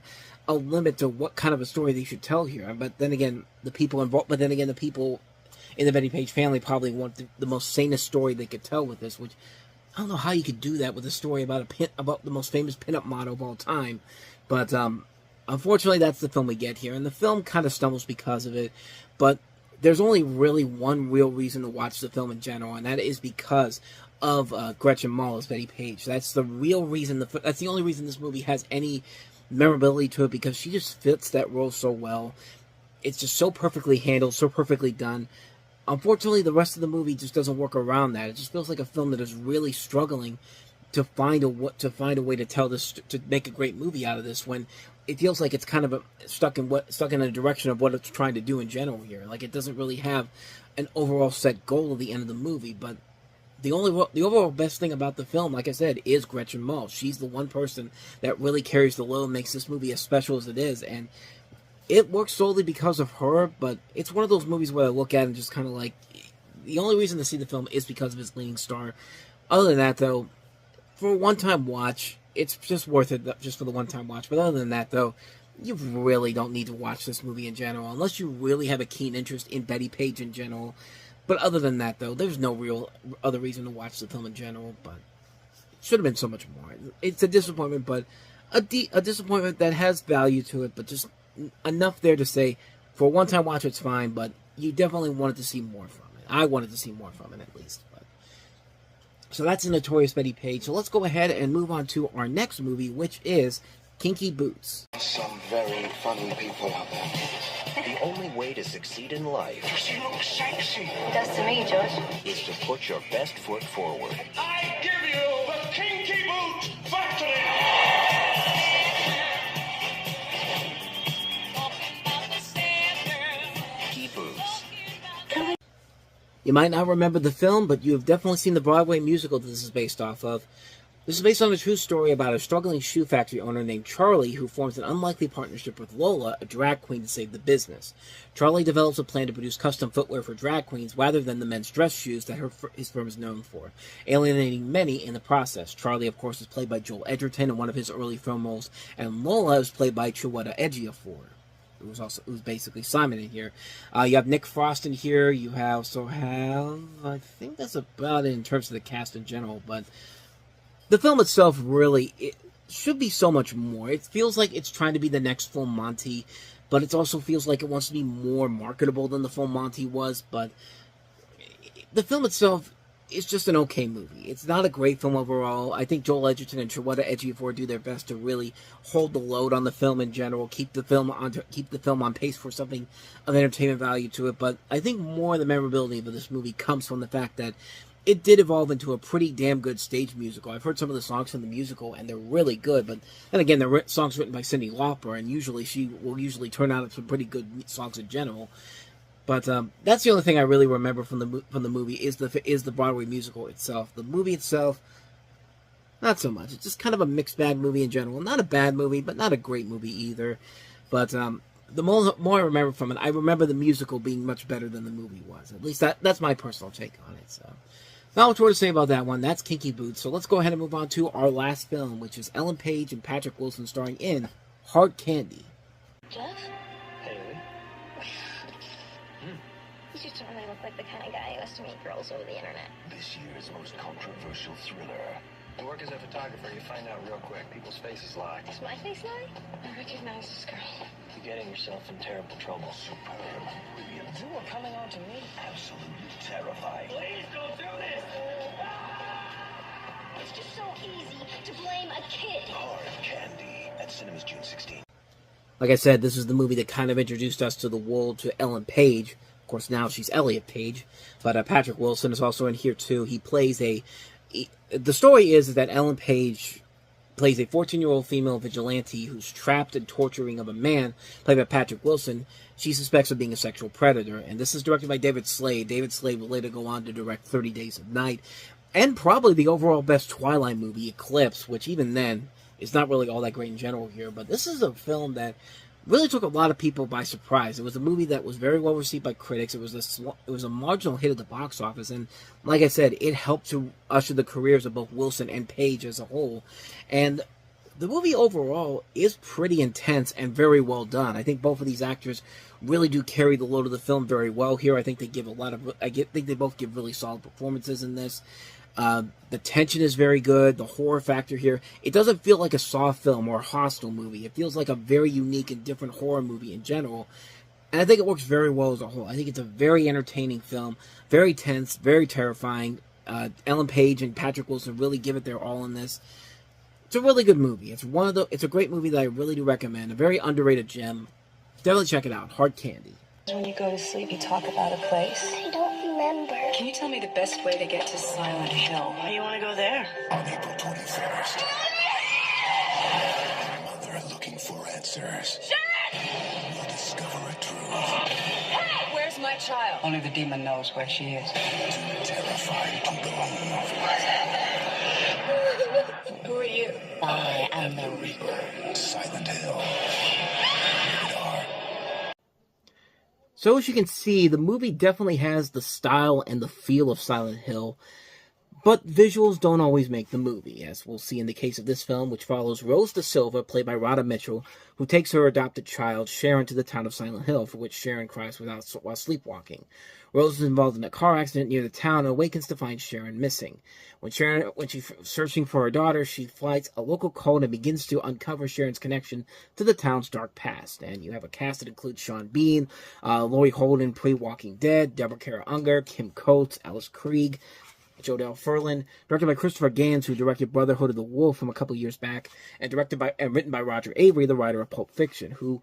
a limit to what kind of a story they should tell here. But then again, the people in the Betty Page family probably want the most sanest story they could tell with this, which I don't know how you could do that with a story about the most famous pinup model of all time. But unfortunately, that's the film we get here, and the film kind of stumbles because of it. But there's only really one real reason to watch the film in general, and that is because of Gretchen Mol as Betty Page. That's the real reason. That's the only reason this movie has any memorability to it, because she just fits that role so well. It's just so perfectly handled, so perfectly done. Unfortunately, the rest of the movie just doesn't work around that. It just feels like a film that is really struggling to find a way to tell this, to make a great movie out of this, when it feels like it's kind of stuck in a direction of what it's trying to do in general here. Like, it doesn't really have an overall set goal at the end of the movie. But the overall best thing about the film, like I said, is Gretchen Mol. She's the one person that really carries the load and makes this movie as special as it is, and it works solely because of her. But it's one of those movies where I look at it and just kind of like, the only reason to see the film is because of its leading star. Other than that, though, for a one-time watch, it's just worth it just for the one-time watch. But other than that, though, you really don't need to watch this movie in general, unless you really have a keen interest in Betty Page in general. But other than that, though, there's no real other reason to watch the film in general. But it should have been so much more. It's a disappointment, but a disappointment that has value to it, but just enough there to say, for a one-time watch, it's fine, but you definitely wanted to see more from it. I wanted to see more from it, at least. So that's a notorious Betty Page. So let's go ahead and move on to our next movie, which is Kinky Boots. Some very funny people out there. The only way to succeed in life She looks sexy. It does to me, George. is to put your best foot forward. I give you the Kinky Boot Factory! Kinky Boots. You might not remember the film, but you have definitely seen the Broadway musical that this is based off of. This is based on a true story about a struggling shoe factory owner named Charlie who forms an unlikely partnership with Lola, a drag queen, to save the business. Charlie develops a plan to produce custom footwear for drag queens rather than the men's dress shoes that his firm is known for, alienating many in the process. Charlie, of course, is played by Joel Edgerton in one of his early film roles, and Lola is played by Chiwetel Ejiofor, who was basically Simon in here. You have Nick Frost in here. You also have, I think that's about it in terms of the cast in general, but the film itself really, it should be so much more. It feels like it's trying to be the next full Monty, but it also feels like it wants to be more marketable than the full Monty was. But the film itself, it's just an okay movie. It's not a great film overall. I think Joel Edgerton and Chiwetel Ejiofor do their best to really hold the load on the film in general, keep the film on pace for something of entertainment value to it. But I think more of the memorability of this movie comes from the fact that it did evolve into a pretty damn good stage musical. I've heard some of the songs from the musical, and they're really good. But then again, they're songs written by Cyndi Lauper, and usually she will turn out some pretty good songs in general. But that's the only thing I really remember from the movie is the Broadway musical itself. The movie itself, not so much. It's just kind of a mixed bag movie in general. Not a bad movie, but not a great movie either. But the more I remember from it, I remember the musical being much better than the movie was. At least that's my personal take on it. So, not much more to say about that one. That's Kinky Boots. So let's go ahead and move on to our last film, which is Ellen Page and Patrick Wilson starring in Hard Candy. Jeff? You just don't really look like the kind of guy who has to meet girls over the internet. This year's most controversial thriller. You work as a photographer, you find out real quick. People's faces lie. Does my face lie? I recognize this girl. You're getting yourself in terrible trouble. Superb, brilliant, You are coming on to me? absolutely terrifying. Please don't do this! It's just so easy to blame a kid. Hard Candy at cinemas June 16th. Like I said, this is the movie that kind of introduced us to the world to Ellen Page. Of course, now she's Elliot Page, but Patrick Wilson is also in here too. He plays the story is that Ellen Page plays a 14-year-old female vigilante who's trapped and torturing of a man, played by Patrick Wilson, she suspects of being a sexual predator. And this is directed by David Slade. David Slade will later go on to direct 30 Days of Night, and probably the overall best Twilight movie, Eclipse, which even then is not really all that great in general here. But this is a film that really took a lot of people by surprise. It was a movie that was very well received by critics. It was a marginal hit at the box office, and like I said, it helped to usher the careers of both Wilson and Page as a whole. And the movie overall is pretty intense and very well done. I think both of these actors really do carry the load of the film very well here. I think they give think they both give really solid performances in this. The tension is very good. The horror factor here, it doesn't feel like a Saw film or a Hostel movie. It feels like a very unique and different horror movie in general. And I think it works very well as a whole. I think it's a very entertaining film, very tense, very terrifying. Ellen Page and Patrick Wilson really give it their all in this. It's a really good movie. It's a great movie that I really do recommend. A very underrated gem. Definitely check it out. Hard Candy. When you go to sleep, you talk about a place. I don't remember. Can you tell me the best way to get to Silent Hill? Why do you want to go there? On April 21st. Mother looking for answers. Will discover a truth. Where's my child? Only the demon knows where she is. Too terrified to believe. Who are you? I am the Regal. Silent Hill. So as you can see, the movie definitely has the style and the feel of Silent Hill, but visuals don't always make the movie, as we'll see in the case of this film, which follows Rose Da Silva, played by Radha Mitchell, who takes her adopted child, Sharon, to the town of Silent Hill, for which Sharon cries while sleepwalking. Rose is involved in a car accident near the town and awakens to find Sharon missing. When she's searching for her daughter, she fights a local cult and begins to uncover Sharon's connection to the town's dark past. And you have a cast that includes Sean Bean, Laurie Holden, pre-Walking Dead, Deborah Kara Unger, Kim Coates, Alice Krieg, Jodelle Ferlin, directed by Christopher Gans, who directed Brotherhood of the Wolf from a couple years back, and written by Roger Avery, the writer of Pulp Fiction, who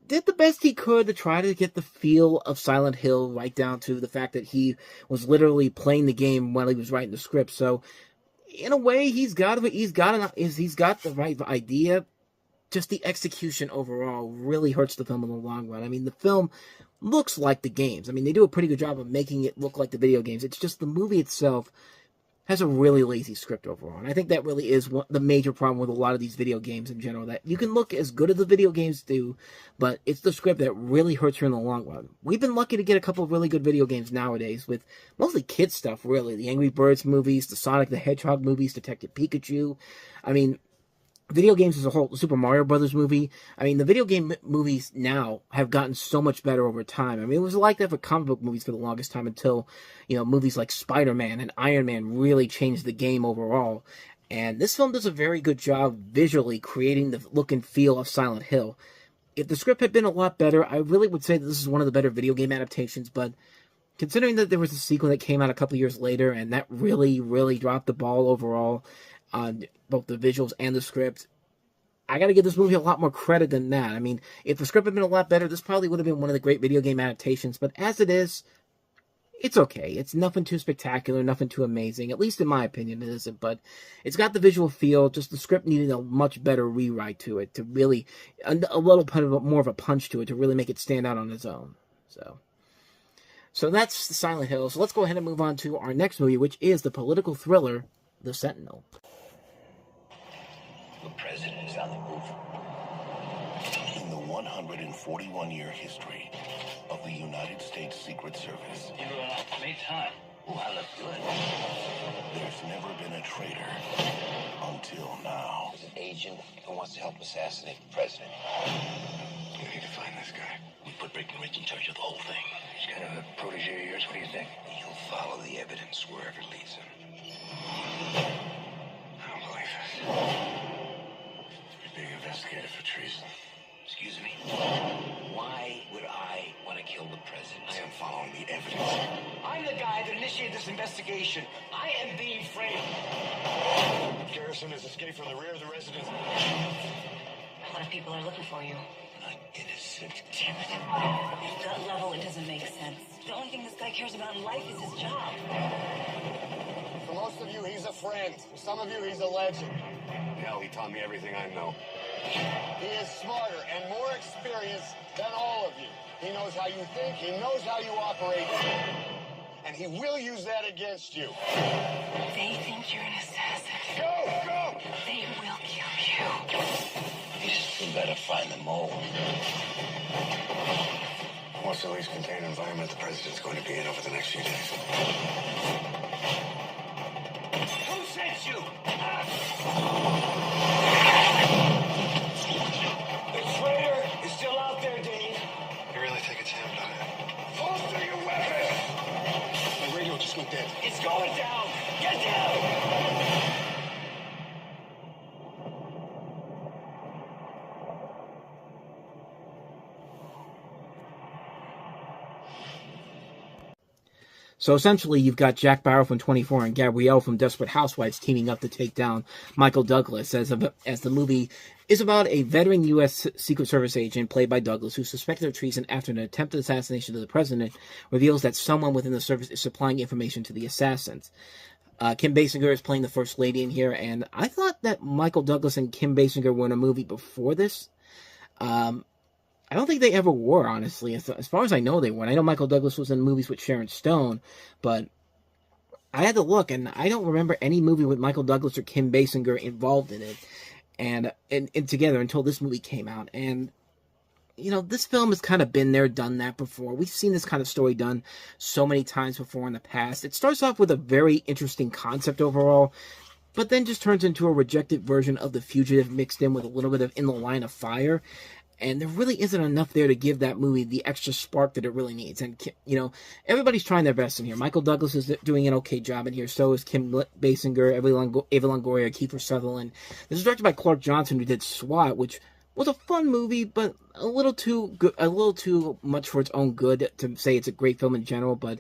did the best he could to try to get the feel of Silent Hill, right down to the fact that he was literally playing the game while he was writing the script. So, in a way, he's got the right idea. Just the execution overall really hurts the film in the long run. I mean, the film looks like the games. I mean, they do a pretty good job of making it look like the video games. It's just the movie itself has a really lazy script overall. And I think that really is the major problem with a lot of these video games in general, that you can look as good as the video games do, but it's the script that really hurts you in the long run. We've been lucky to get a couple of really good video games nowadays, with mostly kids stuff, really. The Angry Birds movies, the Sonic the Hedgehog movies, Detective Pikachu. I mean, video games as a whole, the Super Mario Brothers movie. I mean, the video game movies now have gotten so much better over time. I mean, it was like that for comic book movies for the longest time until, movies like Spider-Man and Iron Man really changed the game overall. And this film does a very good job visually creating the look and feel of Silent Hill. If the script had been a lot better, I really would say that this is one of the better video game adaptations, but considering that there was a sequel that came out a couple years later, and that really, really dropped the ball overall on both the visuals and the script, I gotta give this movie a lot more credit than that. I mean, if the script had been a lot better, this probably would have been one of the great video game adaptations, but as it is, it's okay. It's nothing too spectacular, nothing too amazing. At least in my opinion, it isn't, but it's got the visual feel, just the script needed a much better rewrite to it, to really, a little more of a punch to it, to really make it stand out on its own. So that's the Silent Hill. So let's go ahead and move on to our next movie, which is the political thriller, The Sentinel. The president is on the move. In the 141-year history of the United States Secret Service, You made time. Oh, I look good. there's never been a traitor until now. There's an agent who wants to help assassinate the president. You need to find this guy. We put Breckenridge in charge of the whole thing. He's kind of a protege of yours. What do you think? He'll follow the evidence wherever it leads him. I don't believe it. You're being investigated for treason. Excuse me? Why would I want to kill the president? I am following the evidence. I'm the guy that initiated this investigation. I am being framed. Garrison has escaped from the rear of the residence. A lot of people are looking for you. I'm innocent. Damn it. Gut level, it doesn't make sense. The only thing this guy cares about in life is his job. For most of you, he's a friend. For some of you, he's a legend. Hell, he taught me everything I know. He is smarter and more experienced than all of you. He knows how you think, he knows how you operate, and he will use that against you. They think you're an assassin. Go! They will kill you. We better find the mole. What's the least contained environment the president's going to be in over the next few days? Who sent you? The traitor is still out there, Dave. You really think it's him, don't you? Holster your weapon! My radio just went dead. It's going down! Get down! So essentially, you've got Jack Bauer from 24 and Gabrielle from Desperate Housewives teaming up to take down Michael Douglas, as the movie is about a veteran U.S. Secret Service agent played by Douglas who's suspected of treason after an attempted assassination of the president reveals that someone within the service is supplying information to the assassins. Kim Basinger is playing the First Lady in here, and I thought that Michael Douglas and Kim Basinger were in a movie before this. I don't think they ever were, honestly. As far as I know, they weren't. I know Michael Douglas was in movies with Sharon Stone, but I had to look, and I don't remember any movie with Michael Douglas or Kim Basinger involved in it, and together until this movie came out. And you know, this film has kind of been there, done that before. We've seen this kind of story done so many times before in the past. It starts off with a very interesting concept overall, but then just turns into a rejected version of The Fugitive mixed in with a little bit of In the Line of Fire. And there really isn't enough there to give that movie the extra spark that it really needs. And, you know, everybody's trying their best in here. Michael Douglas is doing an okay job in here. So is Kim Basinger, Ava Longoria, Kiefer Sutherland. This is directed by Clark Johnson, who did SWAT, which was a fun movie, but a little too good, a little too much for its own good to say it's a great film in general. But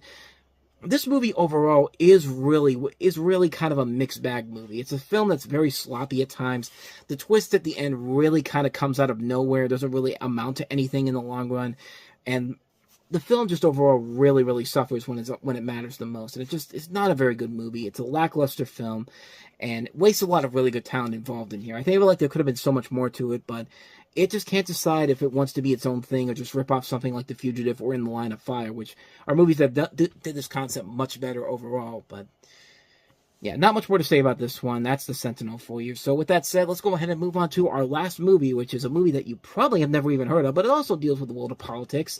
this movie overall is really kind of a mixed bag movie. It's a film that's very sloppy at times. The twist at the end really kind of comes out of nowhere. It doesn't really amount to anything in the long run. And the film just overall really suffers when it matters the most. And it's not a very good movie. It's a lackluster film and wastes a lot of really good talent involved in here. I feel like there could have been so much more to it, but it just can't decide if it wants to be its own thing or just rip off something like The Fugitive or In the Line of Fire, which are movies that did this concept much better overall. But yeah, not much more to say about this one. That's The Sentinel for you. So with that said, let's go ahead and move on to our last movie, which is a movie that you probably have never even heard of, but it also deals with the world of politics.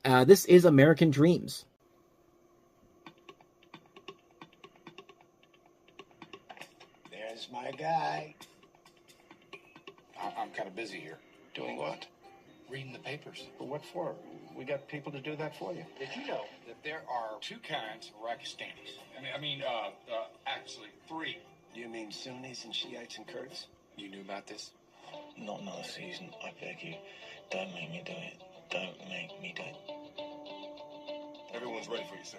This is American Dreams. There's my guy. I'm kind of busy here. Doing what? Reading the papers. But what for? We got people to do that for you. Did you know that there are two kinds of Pakistanis? Actually, three. You mean Sunnis and Shiites and Kurds? You knew about this? Not another season, I beg you. Don't make me do it. Don't make me do it. Everyone's ready for you, sir.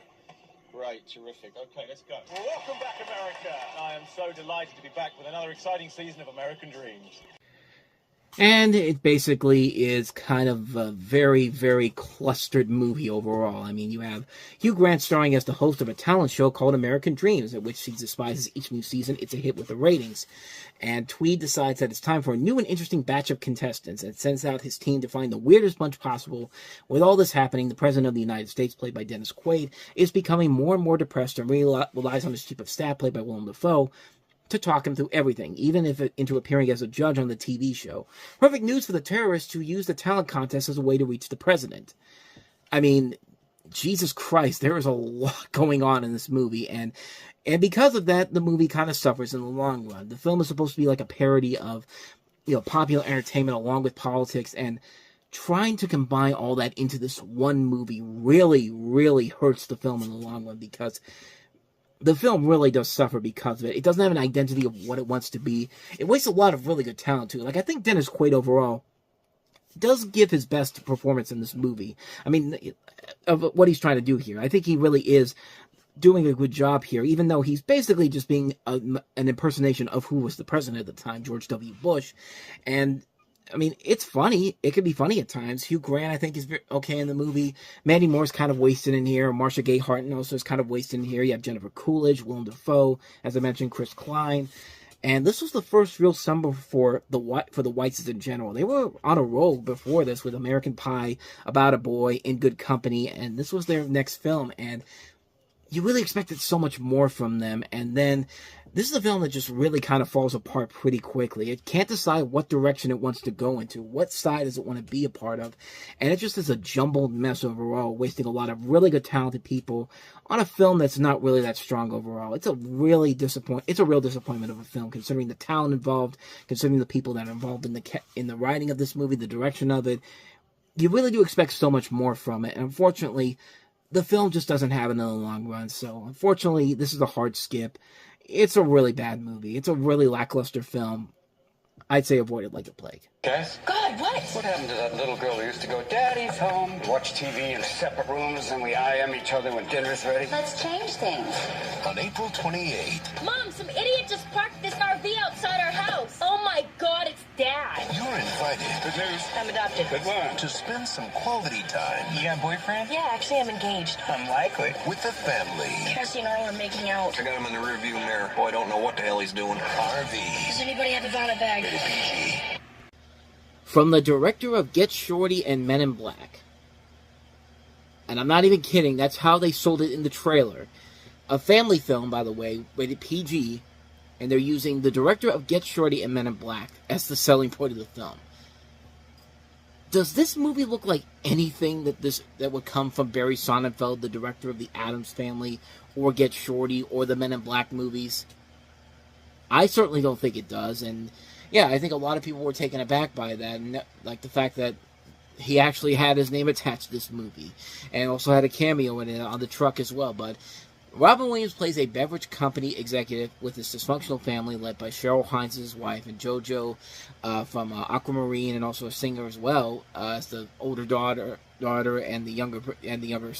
Great, terrific. Okay, let's go. Well, welcome back, America. I am so delighted to be back with another exciting season of American Dreams. And it basically is kind of a very, very clustered movie overall. I mean, you have Hugh Grant starring as the host of a talent show called American Dreams, at which he despises each new season. It's a hit with the ratings. And Tweed decides that it's time for a new and interesting batch of contestants and sends out his team to find the weirdest bunch possible. With all this happening, the President of the United States, played by Dennis Quaid, is becoming more and more depressed and relies on his chief of staff, played by Willem Dafoe, to talk him through everything, even if into appearing as a judge on the TV show. Perfect news for the terrorists who use the talent contest as a way to reach the president. I mean, Jesus Christ, there is a lot going on in this movie, and because of that, the movie kind of suffers in the long run. The film is supposed to be like a parody of, popular entertainment along with politics, and trying to combine all that into this one movie really, really hurts the film in the long run, because the film really does suffer because of it. It doesn't have an identity of what it wants to be. It wastes a lot of really good talent, too. Like, I think Dennis Quaid overall does give his best performance in this movie. I mean, of what he's trying to do here. I think he really is doing a good job here, even though he's basically just being an impersonation of who was the president at the time, George W. Bush. And I mean, it's funny. It can be funny at times. Hugh Grant, I think, is okay in the movie. Mandy Moore's kind of wasted in here. Marcia Gay Harden also is kind of wasted in here. You have Jennifer Coolidge, Willem Dafoe, as I mentioned, Chris Klein. And this was the first real summer for the Whites in general. They were on a roll before this with American Pie, About a Boy, In Good Company, and this was their next film. And you really expected so much more from them. And then this is a film that just really kind of falls apart pretty quickly. It can't decide what direction it wants to go into. What side does it want to be a part of? And it just is a jumbled mess overall, wasting a lot of really good, talented people on a film that's not really that strong overall. It's a real disappointment of a film, considering the talent involved, considering the people that are involved in the writing of this movie, the direction of it. You really do expect so much more from it. And unfortunately, the film just doesn't have it in the long run. So unfortunately, this is a hard skip. It's a really bad movie. It's a really lackluster film. I'd say avoid it like a plague. Guys? God, what? What happened to that little girl who used to go, Daddy's home? We watch TV in separate rooms, and we IM each other when dinner's ready. Let's change things. On April 28th, Mom, some idiot just parked this RV outside our house. Oh my God, it's Dad. you're invited Good news. I'm adopted. Good one. to spend some quality time You got a boyfriend? Yeah, actually, I'm engaged. Unlikely. with the family. Cassie and Earl are making out. I got him in the rearview mirror. Boy, I don't know what the hell he's doing. RV. Does anybody have a vomit bag? PG. From the director of Get Shorty and Men in Black. And I'm not even kidding, that's how they sold it in the trailer. A family film, by the way, rated PG, and they're using the director of Get Shorty and Men in Black as the selling point of the film. Does this movie look like anything that would come from Barry Sonnenfeld, the director of The Addams Family, or Get Shorty, or the Men in Black movies? I certainly don't think it does, and yeah, I think a lot of people were taken aback by that, and like the fact that he actually had his name attached to this movie, and also had a cameo in it on the truck as well. But Robin Williams plays a beverage company executive with his dysfunctional family led by Cheryl Hines' wife and JoJo from Aquamarine, and also a singer as well as the older daughter and the younger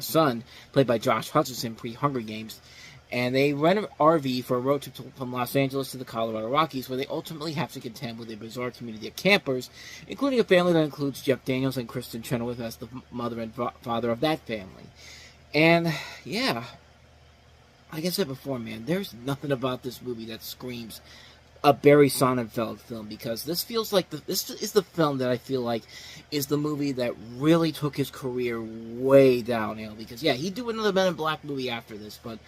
son played by Josh Hutcherson pre-Hunger Games. And they rent an RV for a road trip from Los Angeles to the Colorado Rockies, where they ultimately have to contend with a bizarre community of campers, including a family that includes Jeff Daniels and Kristen Chenoweth as the mother and father of that family. And, yeah, like I said before, man, there's nothing about this movie that screams a Barry Sonnenfeld film, because this feels like this is the film that I feel like is the movie that really took his career way downhill. Because, yeah, he'd do another Men in Black movie after this, but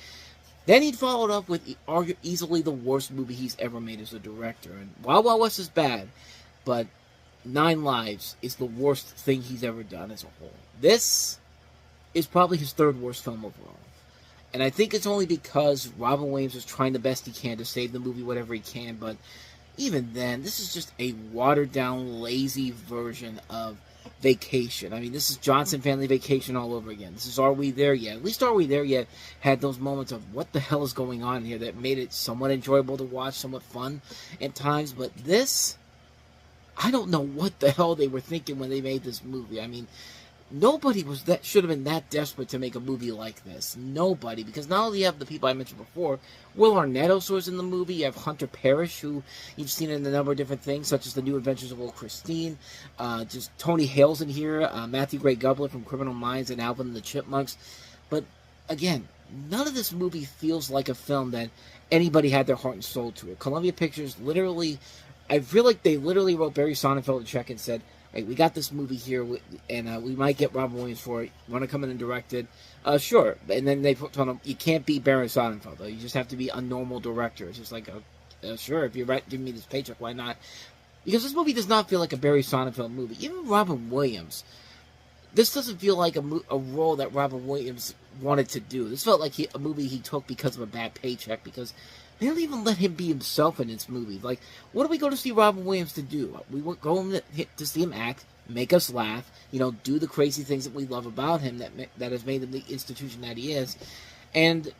then he'd followed up with easily the worst movie he's ever made as a director. And Wild Wild West is bad, but 9 Lives is the worst thing he's ever done as a whole. This is probably his 3rd worst film overall. And I think it's only because Robin Williams is trying the best he can to save the movie whatever he can, but even then, this is just a watered-down, lazy version of Vacation. I mean, this is Johnson Family Vacation all over again. This is Are We There Yet? At least Are We There Yet had those moments of what the hell is going on here that made it somewhat enjoyable to watch, somewhat fun at times. But this, I don't know what the hell they were thinking when they made this movie. I mean, nobody should have been that desperate to make a movie like this. Nobody, because not only you have the people I mentioned before, Will Arnett was in the movie. You have Hunter Parrish, who you've seen in a number of different things, such as The New Adventures of Old Christine. Just Tony Hale's in here, Matthew Gray Gubler from Criminal Minds, and Alvin and the Chipmunks. But again, none of this movie feels like a film that anybody had their heart and soul to it. Columbia Pictures literally, I feel like they literally wrote Barry Sonnenfeld a check and said, hey, we got this movie here, and we might get Robin Williams for it. Want to come in and direct it? Sure. And then they told him, you can't be Barry Sonnenfeld, though. You just have to be a normal director. It's just like, sure, if you're giving me this paycheck, why not? Because this movie does not feel like a Barry Sonnenfeld movie. Even Robin Williams, this doesn't feel like a role that Robin Williams wanted to do. This felt like a movie he took because of a bad paycheck, because they don't even let him be himself in this movie. Like, what do we go to see Robin Williams to do? We go to see him act, make us laugh, do the crazy things that we love about him that has made him the institution that he is. And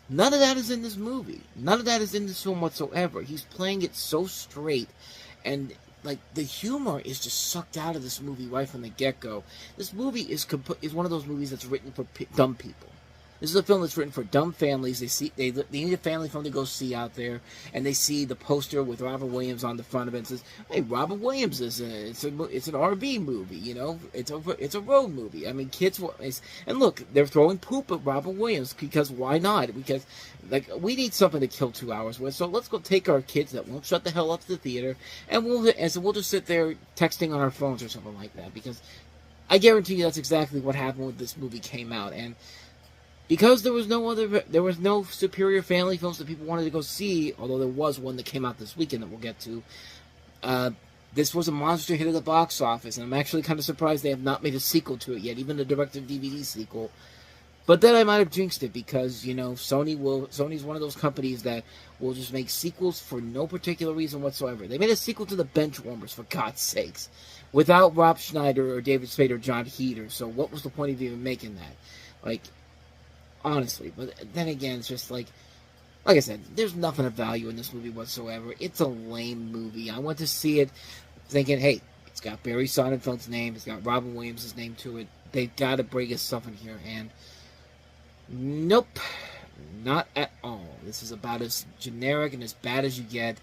none of that is in this movie. None of that is in this film whatsoever. He's playing it so straight, and like the humor is just sucked out of this movie right from the get-go. This movie is one of those movies that's written for dumb people. This is a film that's written for dumb families. They need a family film to go see out there, and they see the poster with Robin Williams on the front of it and says, "Hey, Robin Williams is in it. It's an RV movie, It's a road movie. I mean, kids and look, they're throwing poop at Robin Williams because why not? Because we need something to kill 2 hours with. So let's go take our kids that won't shut the hell up to the theater, and we'll just sit there texting on our phones or something like that. Because I guarantee you that's exactly what happened when this movie came out. And because there was no superior family films that people wanted to go see, although there was one that came out this weekend that we'll get to, this was a monster hit at the box office, and I'm actually kind of surprised they have not made a sequel to it yet, even the direct-to-DVD sequel. But then I might have jinxed it, because, Sony's one of those companies that will just make sequels for no particular reason whatsoever. They made a sequel to The Benchwarmers, for God's sakes, without Rob Schneider or David Spade or John Heater, so what was the point of even making that? Honestly, but then again, it's just like I said, there's nothing of value in this movie whatsoever. It's a lame movie. I went to see it thinking, hey, it's got Barry Sonnenfeld's name, it's got Robin Williams' name to it. They've got to bring us stuff in here, and nope, not at all. This is about as generic and as bad as you get,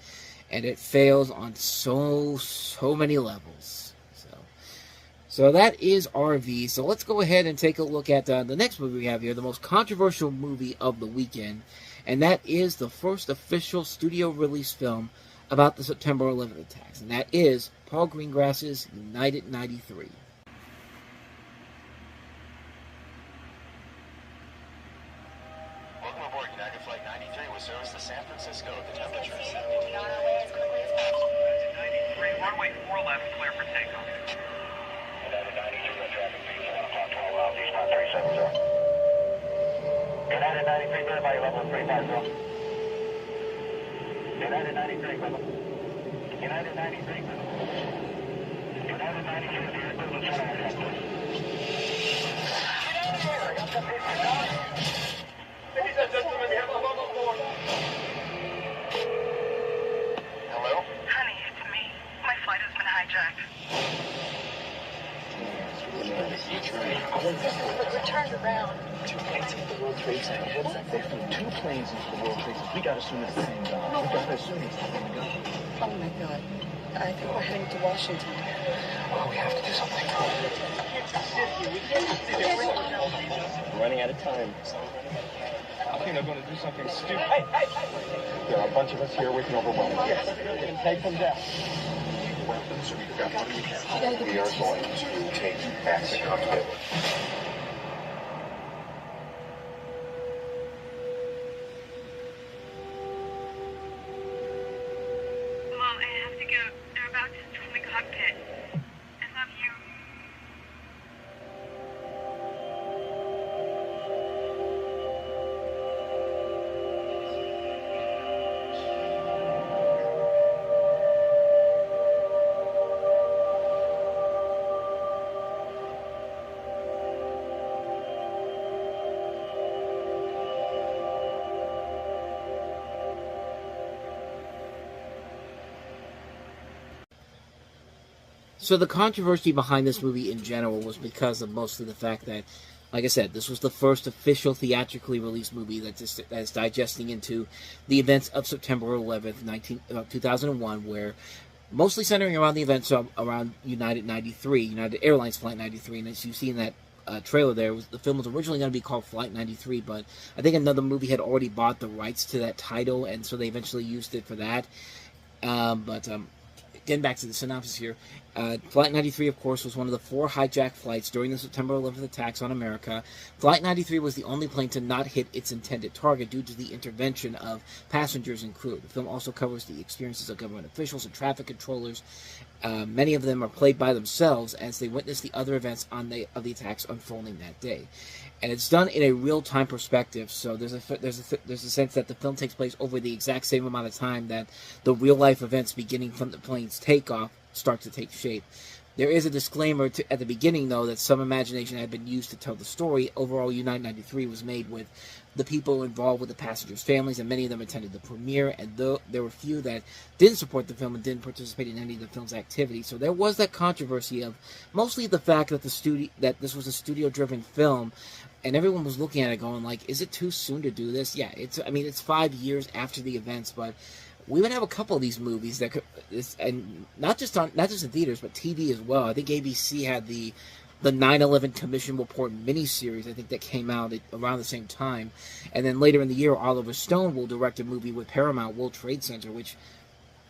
and it fails on so many levels. So that is RV. So let's go ahead and take a look at the next movie we have here, the most controversial movie of the weekend, and that is the first official studio release film about the September 11th attacks, and that is Paul Greengrass's United 93. Welcome aboard United Flight 93 with service to San Francisco. The temperature is 72. On our way as quickly as possible. United 93, runway 4 left, clear for takeoff. United 93, traffic speed 1 o'clock, 12 miles eastbound 370. United 93, clear by level 350. United 93, clear. United 93, clear. United 93, clear, equivalent to our sector. Get out of here! I got some paper down. Ladies and gentlemen, we have a bomb aboard. Hello? Honey, it's me. My flight has been hijacked. We're turned around. 2 planes into the World Trade Center. They flew 2 planes into the World Trade Center. We gotta assume it's the same guy. We gotta assume it's the same guy. Oh my God. I think we're heading to Washington. Oh, we have to do something. We're running out of time. I think they're going to do something stupid. There are a bunch of us here. We can overwhelm them. Yes, and take them down. Weapons, we've got what we have. We are going to take back the cockpit. Mom, I have to go. They're about to storm the cockpit. I love you. So the controversy behind this movie in general was because of mostly the fact that, like I said, this was the first official theatrically released movie that's digesting into the events of September 11th, 2001, where mostly centering around the events around United Airlines Flight 93, and as you see in that trailer there, the film was originally going to be called Flight 93, but I think another movie had already bought the rights to that title, and so they eventually used it for that. Getting back to the synopsis here, Flight 93, of course, was one of the 4 hijacked flights during the September 11th attacks on America. Flight 93 was the only plane to not hit its intended target due to the intervention of passengers and crew. The film also covers the experiences of government officials and traffic controllers. Many of them are played by themselves as they witness the other events of the attacks unfolding that day. And it's done in a real-time perspective, so there's a sense that the film takes place over the exact same amount of time that the real-life events beginning from the plane's takeoff start to take shape. There is a disclaimer at the beginning, though, that some imagination had been used to tell the story. Overall, United 93 was made with the people involved with the passengers' families, and many of them attended the premiere, and there were few that didn't support the film and didn't participate in any of the film's activities. So there was that controversy of mostly the fact that this was a studio-driven film, and everyone was looking at it going like, is it too soon to do this? Yeah, it's 5 years after the events, but we would have a couple of these movies that could, and not just in theaters, but TV as well. I think ABC had the 9/11 Commission Report miniseries, I think, that came out around the same time. And then later in the year, Oliver Stone will direct a movie with Paramount, World Trade Center, which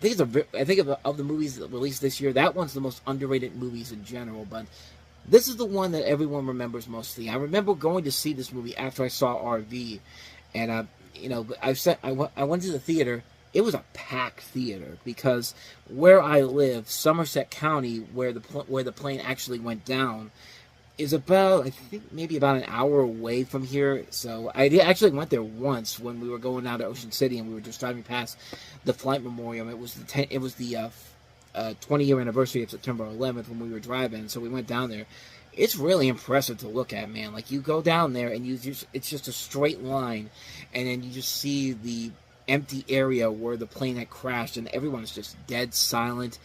I think of the movies that released this year, that one's the most underrated movies in general. But this is the one that everyone remembers mostly. I remember going to see this movie after I saw RV, and I went to the theater. It was a packed theater because where I live, Somerset County, where the plane actually went down, is about, I think, maybe about an hour away from here. So I actually went there once when we were going out to Ocean City, and we were just driving past the flight memorial. It was the 20-year anniversary of September 11th when we were driving, so we went down there. It's really impressive to look at, man. Like, you go down there and it's just a straight line, and then you just see the empty area where the plane had crashed, and everyone is just dead silent.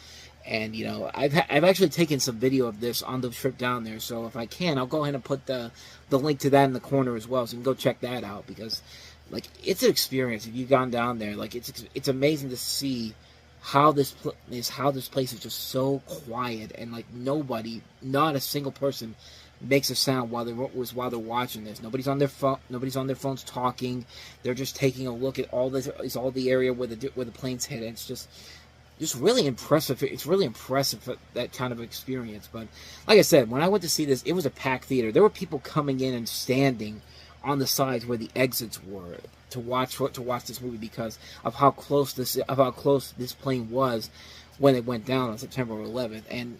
And I've actually taken some video of this on the trip down there, so if I can, I'll go ahead and put the link to that in the corner as well, so you can go check that out, because like, it's an experience. If you've gone down there, like, it's amazing to see how this place is just so quiet, and like, not a single person makes a sound while they're watching this. Nobody's on their phones talking. They're just taking a look at all the area where the planes hit. It's just really impressive. It's really impressive, that kind of experience. But like I said, when I went to see this, it was a packed theater. There were people coming in and standing on the sides where the exits were to watch this movie because of how close this plane was when it went down on September 11th. And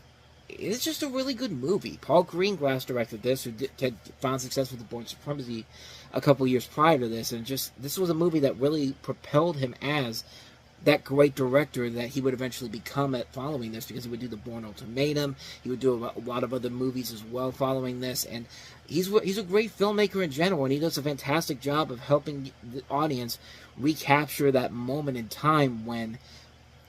it's just a really good movie. Paul Greengrass directed this, who had found success with The Bourne Supremacy a couple years prior to this, and this was a movie that really propelled him as that great director that he would eventually become following this, because he would do The Bourne Ultimatum. He would do a lot of other movies as well following this, and he's a great filmmaker in general, and he does a fantastic job of helping the audience recapture that moment in time when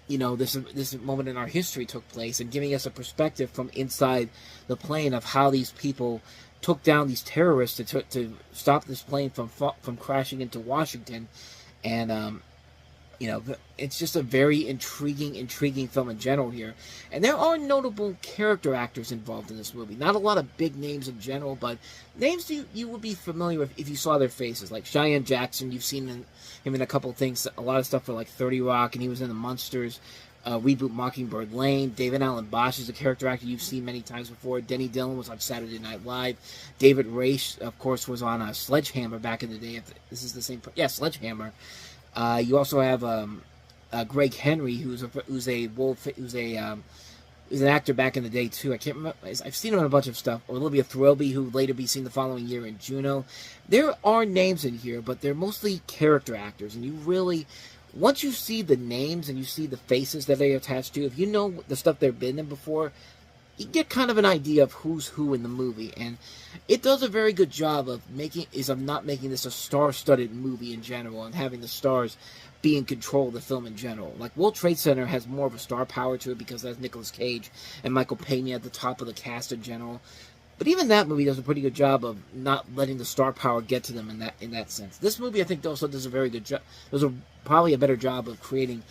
this moment in our history took place, and giving us a perspective from inside the plane of how these people took down these terrorists to stop this plane from crashing into Washington. And it's just a very intriguing film in general here. And there are notable character actors involved in this movie. Not a lot of big names in general, but names you would be familiar with if you saw their faces. Like Cheyenne Jackson, you've seen him in a couple things, a lot of stuff for like 30 Rock, and he was in the Munsters reboot Mockingbird Lane. David Allen Bosch is a character actor you've seen many times before. Denny Dillon was on Saturday Night Live. David Raish, of course, was on Sledgehammer back in the day. This is the same... Yeah, Sledgehammer. You also have Greg Henry, who's an actor back in the day too. I can't remember. I've seen him in a bunch of stuff. Or Olivia Thirlby, who would later be seen the following year in Juno. There are names in here, but they're mostly character actors, and you really, once you see the names and you see the faces that they're attached to, if you know the stuff they've been in before, you get kind of an idea of who's who in the movie. And it does a very good job of not making this a star-studded movie in general, and having the stars be in control of the film in general. Like, World Trade Center has more of a star power to it because it has Nicolas Cage and Michael Pena at the top of the cast in general. But even that movie does a pretty good job of not letting the star power get to them in that sense. This movie, I think, also does a very good job. Does probably a better job of creating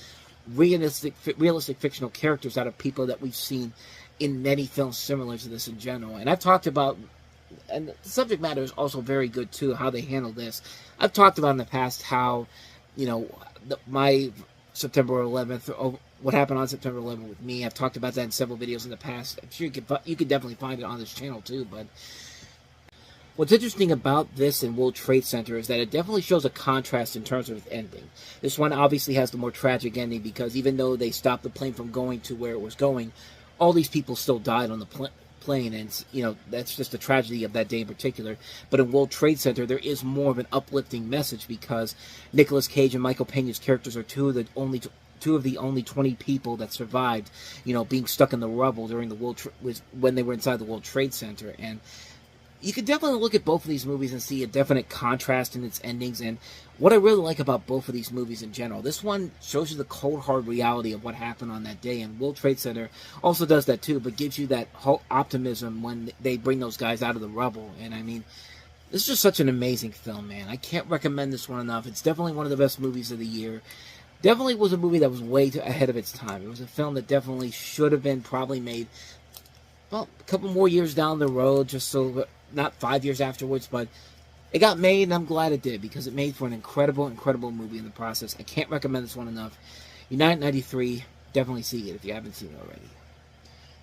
realistic fictional characters out of people that we've seen in many films similar to this in general. And I've talked about, and the subject matter is also very good too, how they handle this. I've talked about in the past how, you know, my September 11th, or what happened on September 11th with me. I've talked about that in several videos in the past. I'm sure you could definitely find it on this channel too. But what's interesting about this and World Trade Center is that it definitely shows a contrast in terms of its ending. This one obviously has the more tragic ending because even though they stopped the plane from going to where it was going, all these people still died on the plane, and you know, that's just a tragedy of that day in particular. But in World Trade Center, there is more of an uplifting message because Nicolas Cage and Michael Pena's characters are two of the only 20 people that survived, you know, being stuck in the rubble during the when they were inside the World Trade Center. And you can definitely look at both of these movies and see a definite contrast in its endings. And what I really like about both of these movies in general, this one shows you the cold, hard reality of what happened on that day. And World Trade Center also does that too, but gives you that whole optimism when they bring those guys out of the rubble. And I mean, this is just such an amazing film, man. I can't recommend this one enough. It's definitely one of the best movies of the year. Definitely was a movie that was way ahead of its time. It was a film that definitely should have been probably made, well, a couple more years down the road, just so, not 5 years afterwards, but it got made, and I'm glad it did, because it made for an incredible, incredible movie in the process. I can't recommend this one enough. United 93, definitely see it if you haven't seen it already.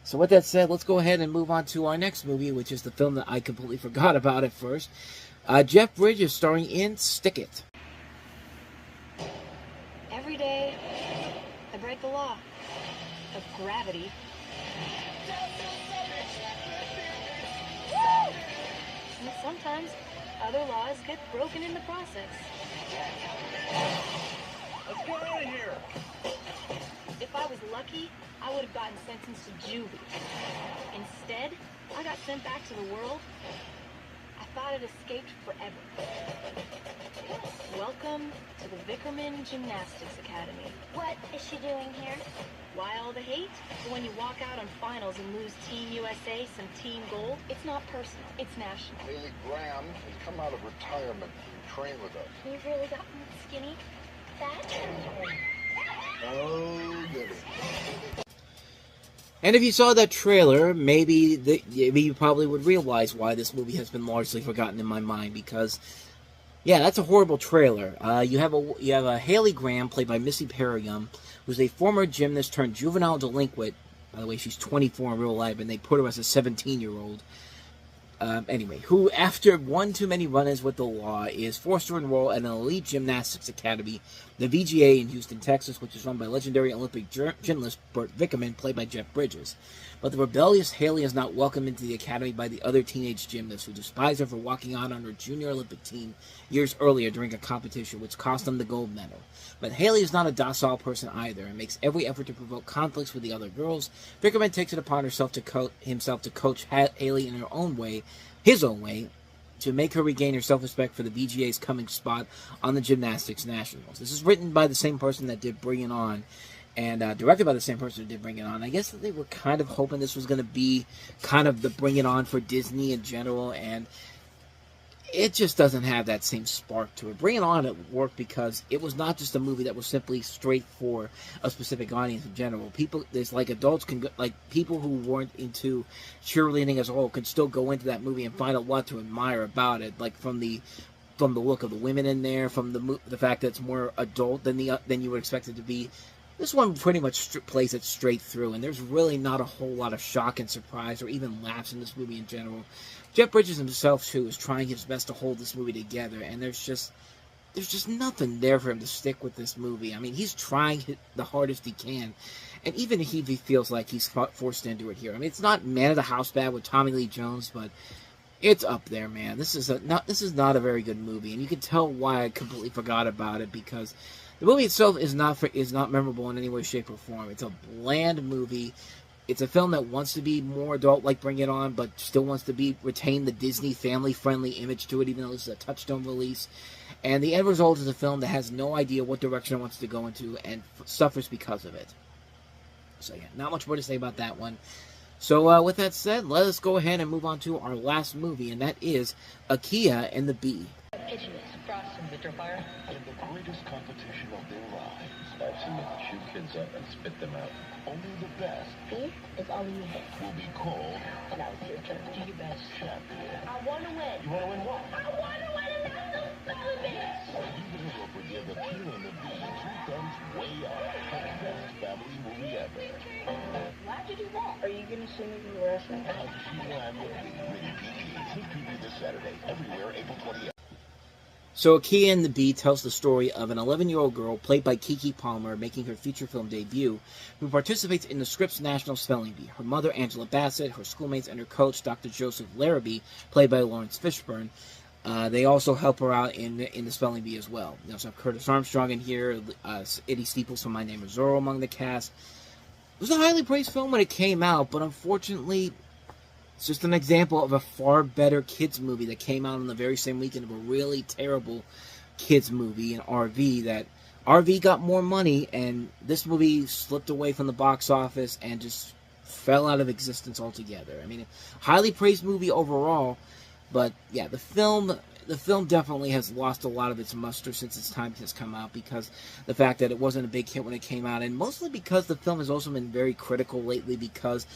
So with that said, let's go ahead and move on to our next movie, which is the film that I completely forgot about at first. Jeff Bridges starring in Stick It. Every day, I break the law of gravity. And sometimes other laws get broken in the process. Let's get out of here. If I was lucky, I would have gotten sentenced to juvie. Instead, I got sent back to the world I thought I'd escaped forever. Welcome to the Vickerman Gymnastics Academy. What is she doing here? Why all the hate? But when you walk out on finals and lose Team USA some team gold, it's not personal, it's national. Haley Graham has come out of retirement and trained with us. You've really gotten skinny, fat. Oh, goody. And if you saw that trailer, maybe you probably would realize why this movie has been largely forgotten in my mind, because yeah, that's a horrible trailer. You have a Haley Graham, played by Missy Perriam, who's a former gymnast turned juvenile delinquent. By the way, she's 24 in real life, and they put her as a 17-year-old. Anyway, who, after one too many run-ins with the law, is forced to enroll at an elite gymnastics academy, the VGA in Houston, Texas, which is run by legendary Olympic gymnast Burt Vickerman, played by Jeff Bridges. But the rebellious Haley is not welcomed into the academy by the other teenage gymnasts, who despise her for walking out on her junior Olympic team years earlier during a competition which cost them the gold medal. But Haley is not a docile person either, and makes every effort to provoke conflicts with the other girls. Vickerman takes it upon himself to coach Haley in his own way, to make her regain her self-respect for the VGA's coming spot on the gymnastics nationals. This is written by the same person that did Bring It On, and directed by the same person who did Bring It On. I guess that they were kind of hoping this was going to be kind of the Bring It On for Disney in general, and it just doesn't have that same spark to it. Bring It On, it worked because it was not just a movie that was simply straight for a specific audience in general. People, there's like adults can go, like people who weren't into cheerleading as a whole can still go into that movie and find a lot to admire about it, like from the look of the women in there, from the fact that it's more adult than you would expect it to be. This one pretty much plays it straight through, and there's really not a whole lot of shock and surprise or even laughs in this movie in general. Jeff Bridges himself, too, is trying his best to hold this movie together, and there's just nothing there for him to stick with this movie. I mean, he's trying the hardest he can, and even he feels like he's forced into it here. I mean, it's not Man of the House bad with Tommy Lee Jones, but it's up there, man. This is not a very good movie, and you can tell why I completely forgot about it, because the movie itself is not memorable in any way, shape, or form. It's a bland movie. It's a film that wants to be more adult, like Bring It On, but still wants to retain the Disney family-friendly image to it, even though this is a Touchstone release. And the end result is a film that has no idea what direction it wants to go into and suffers because of it. So yeah, not much more to say about that one. So with that said, let us go ahead and move on to our last movie, and that is Akia and the Bee. Pitching it, frost and bitter fire. In the greatest competition of their lives, I've seen them chew kids up and spit them out. Only the best See? It's all you have. will be called Now it's your turn. Do your best. champion. I want to win. You want to win what? I want to win a national spelling bee. You better hope we give Kino and the Bee 2 thumbs way up. The best family movie ever. Why'd you do that? Are you going to sue me for wrestling? Kino and the Bee, rated PG. Sneak preview this Saturday. Everywhere, April 28th. So Akia and the Bee tells the story of an 11-year-old girl, played by Keke Palmer, making her feature film debut, who participates in the Scripps National Spelling Bee. Her mother, Angela Bassett, her schoolmates, and her coach, Dr. Joseph Larrabee, played by Lawrence Fishburne. They also help her out in the spelling bee as well. You also have Curtis Armstrong in here, Eddie Steeples from My Name is Zorro among the cast. It was a highly praised film when it came out, but unfortunately, it's just an example of a far better kids movie that came out on the very same weekend of a really terrible kids movie in RV. That RV got more money, and this movie slipped away from the box office and just fell out of existence altogether. I mean, highly praised movie overall, but yeah, the film definitely has lost a lot of its muster since its time has come out, because the fact that it wasn't a big hit when it came out, and mostly because the film has also been very critical lately because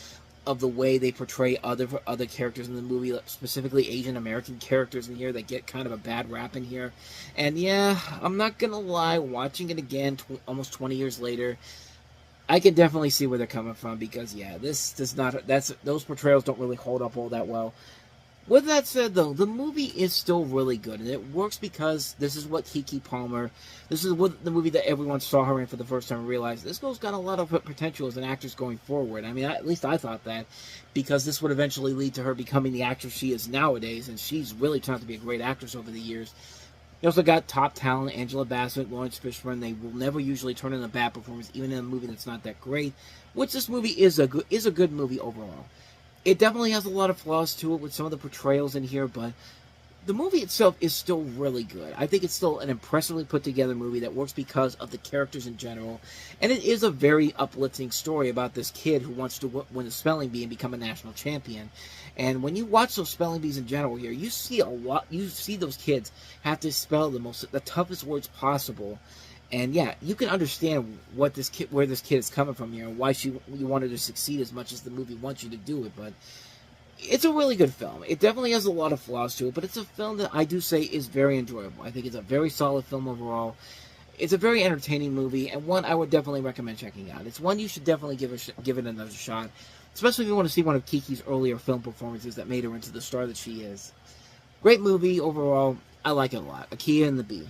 of the way they portray other characters in the movie, specifically Asian American characters in here that get kind of a bad rap in here. And yeah, I'm not gonna lie, watching it again almost 20 years later, I can definitely see where they're coming from, because yeah, those portrayals don't really hold up all that well. With that said, though, the movie is still really good, and it works because this is what Keke Palmer, this is what the movie that everyone saw her in for the first time and realized this girl's got a lot of potential as an actress going forward. I mean, at least I thought that, because this would eventually lead to her becoming the actress she is nowadays, and she's really turned out to be a great actress over the years. You also got top talent, Angela Bassett, Lawrence Fishburne. They will never usually turn in a bad performance, even in a movie that's not that great, which this movie is a good movie overall. It definitely has a lot of flaws to it with some of the portrayals in here, but the movie itself is still really good. I think it's still an impressively put together movie that works because of the characters in general, and it is a very uplifting story about this kid who wants to win a spelling bee and become a national champion. And when you watch those spelling bees in general here, you see those kids have to spell the toughest words possible. And yeah, you can understand where this kid is coming from here, and why you wanted to succeed as much as the movie wants you to do it. But it's a really good film. It definitely has a lot of flaws to it, but it's a film that I do say is very enjoyable. I think it's a very solid film overall. It's a very entertaining movie, and one I would definitely recommend checking out. It's one you should definitely give it another shot, especially if you want to see one of Keke's earlier film performances that made her into the star that she is. Great movie overall. I like it a lot. Akia and the Bee.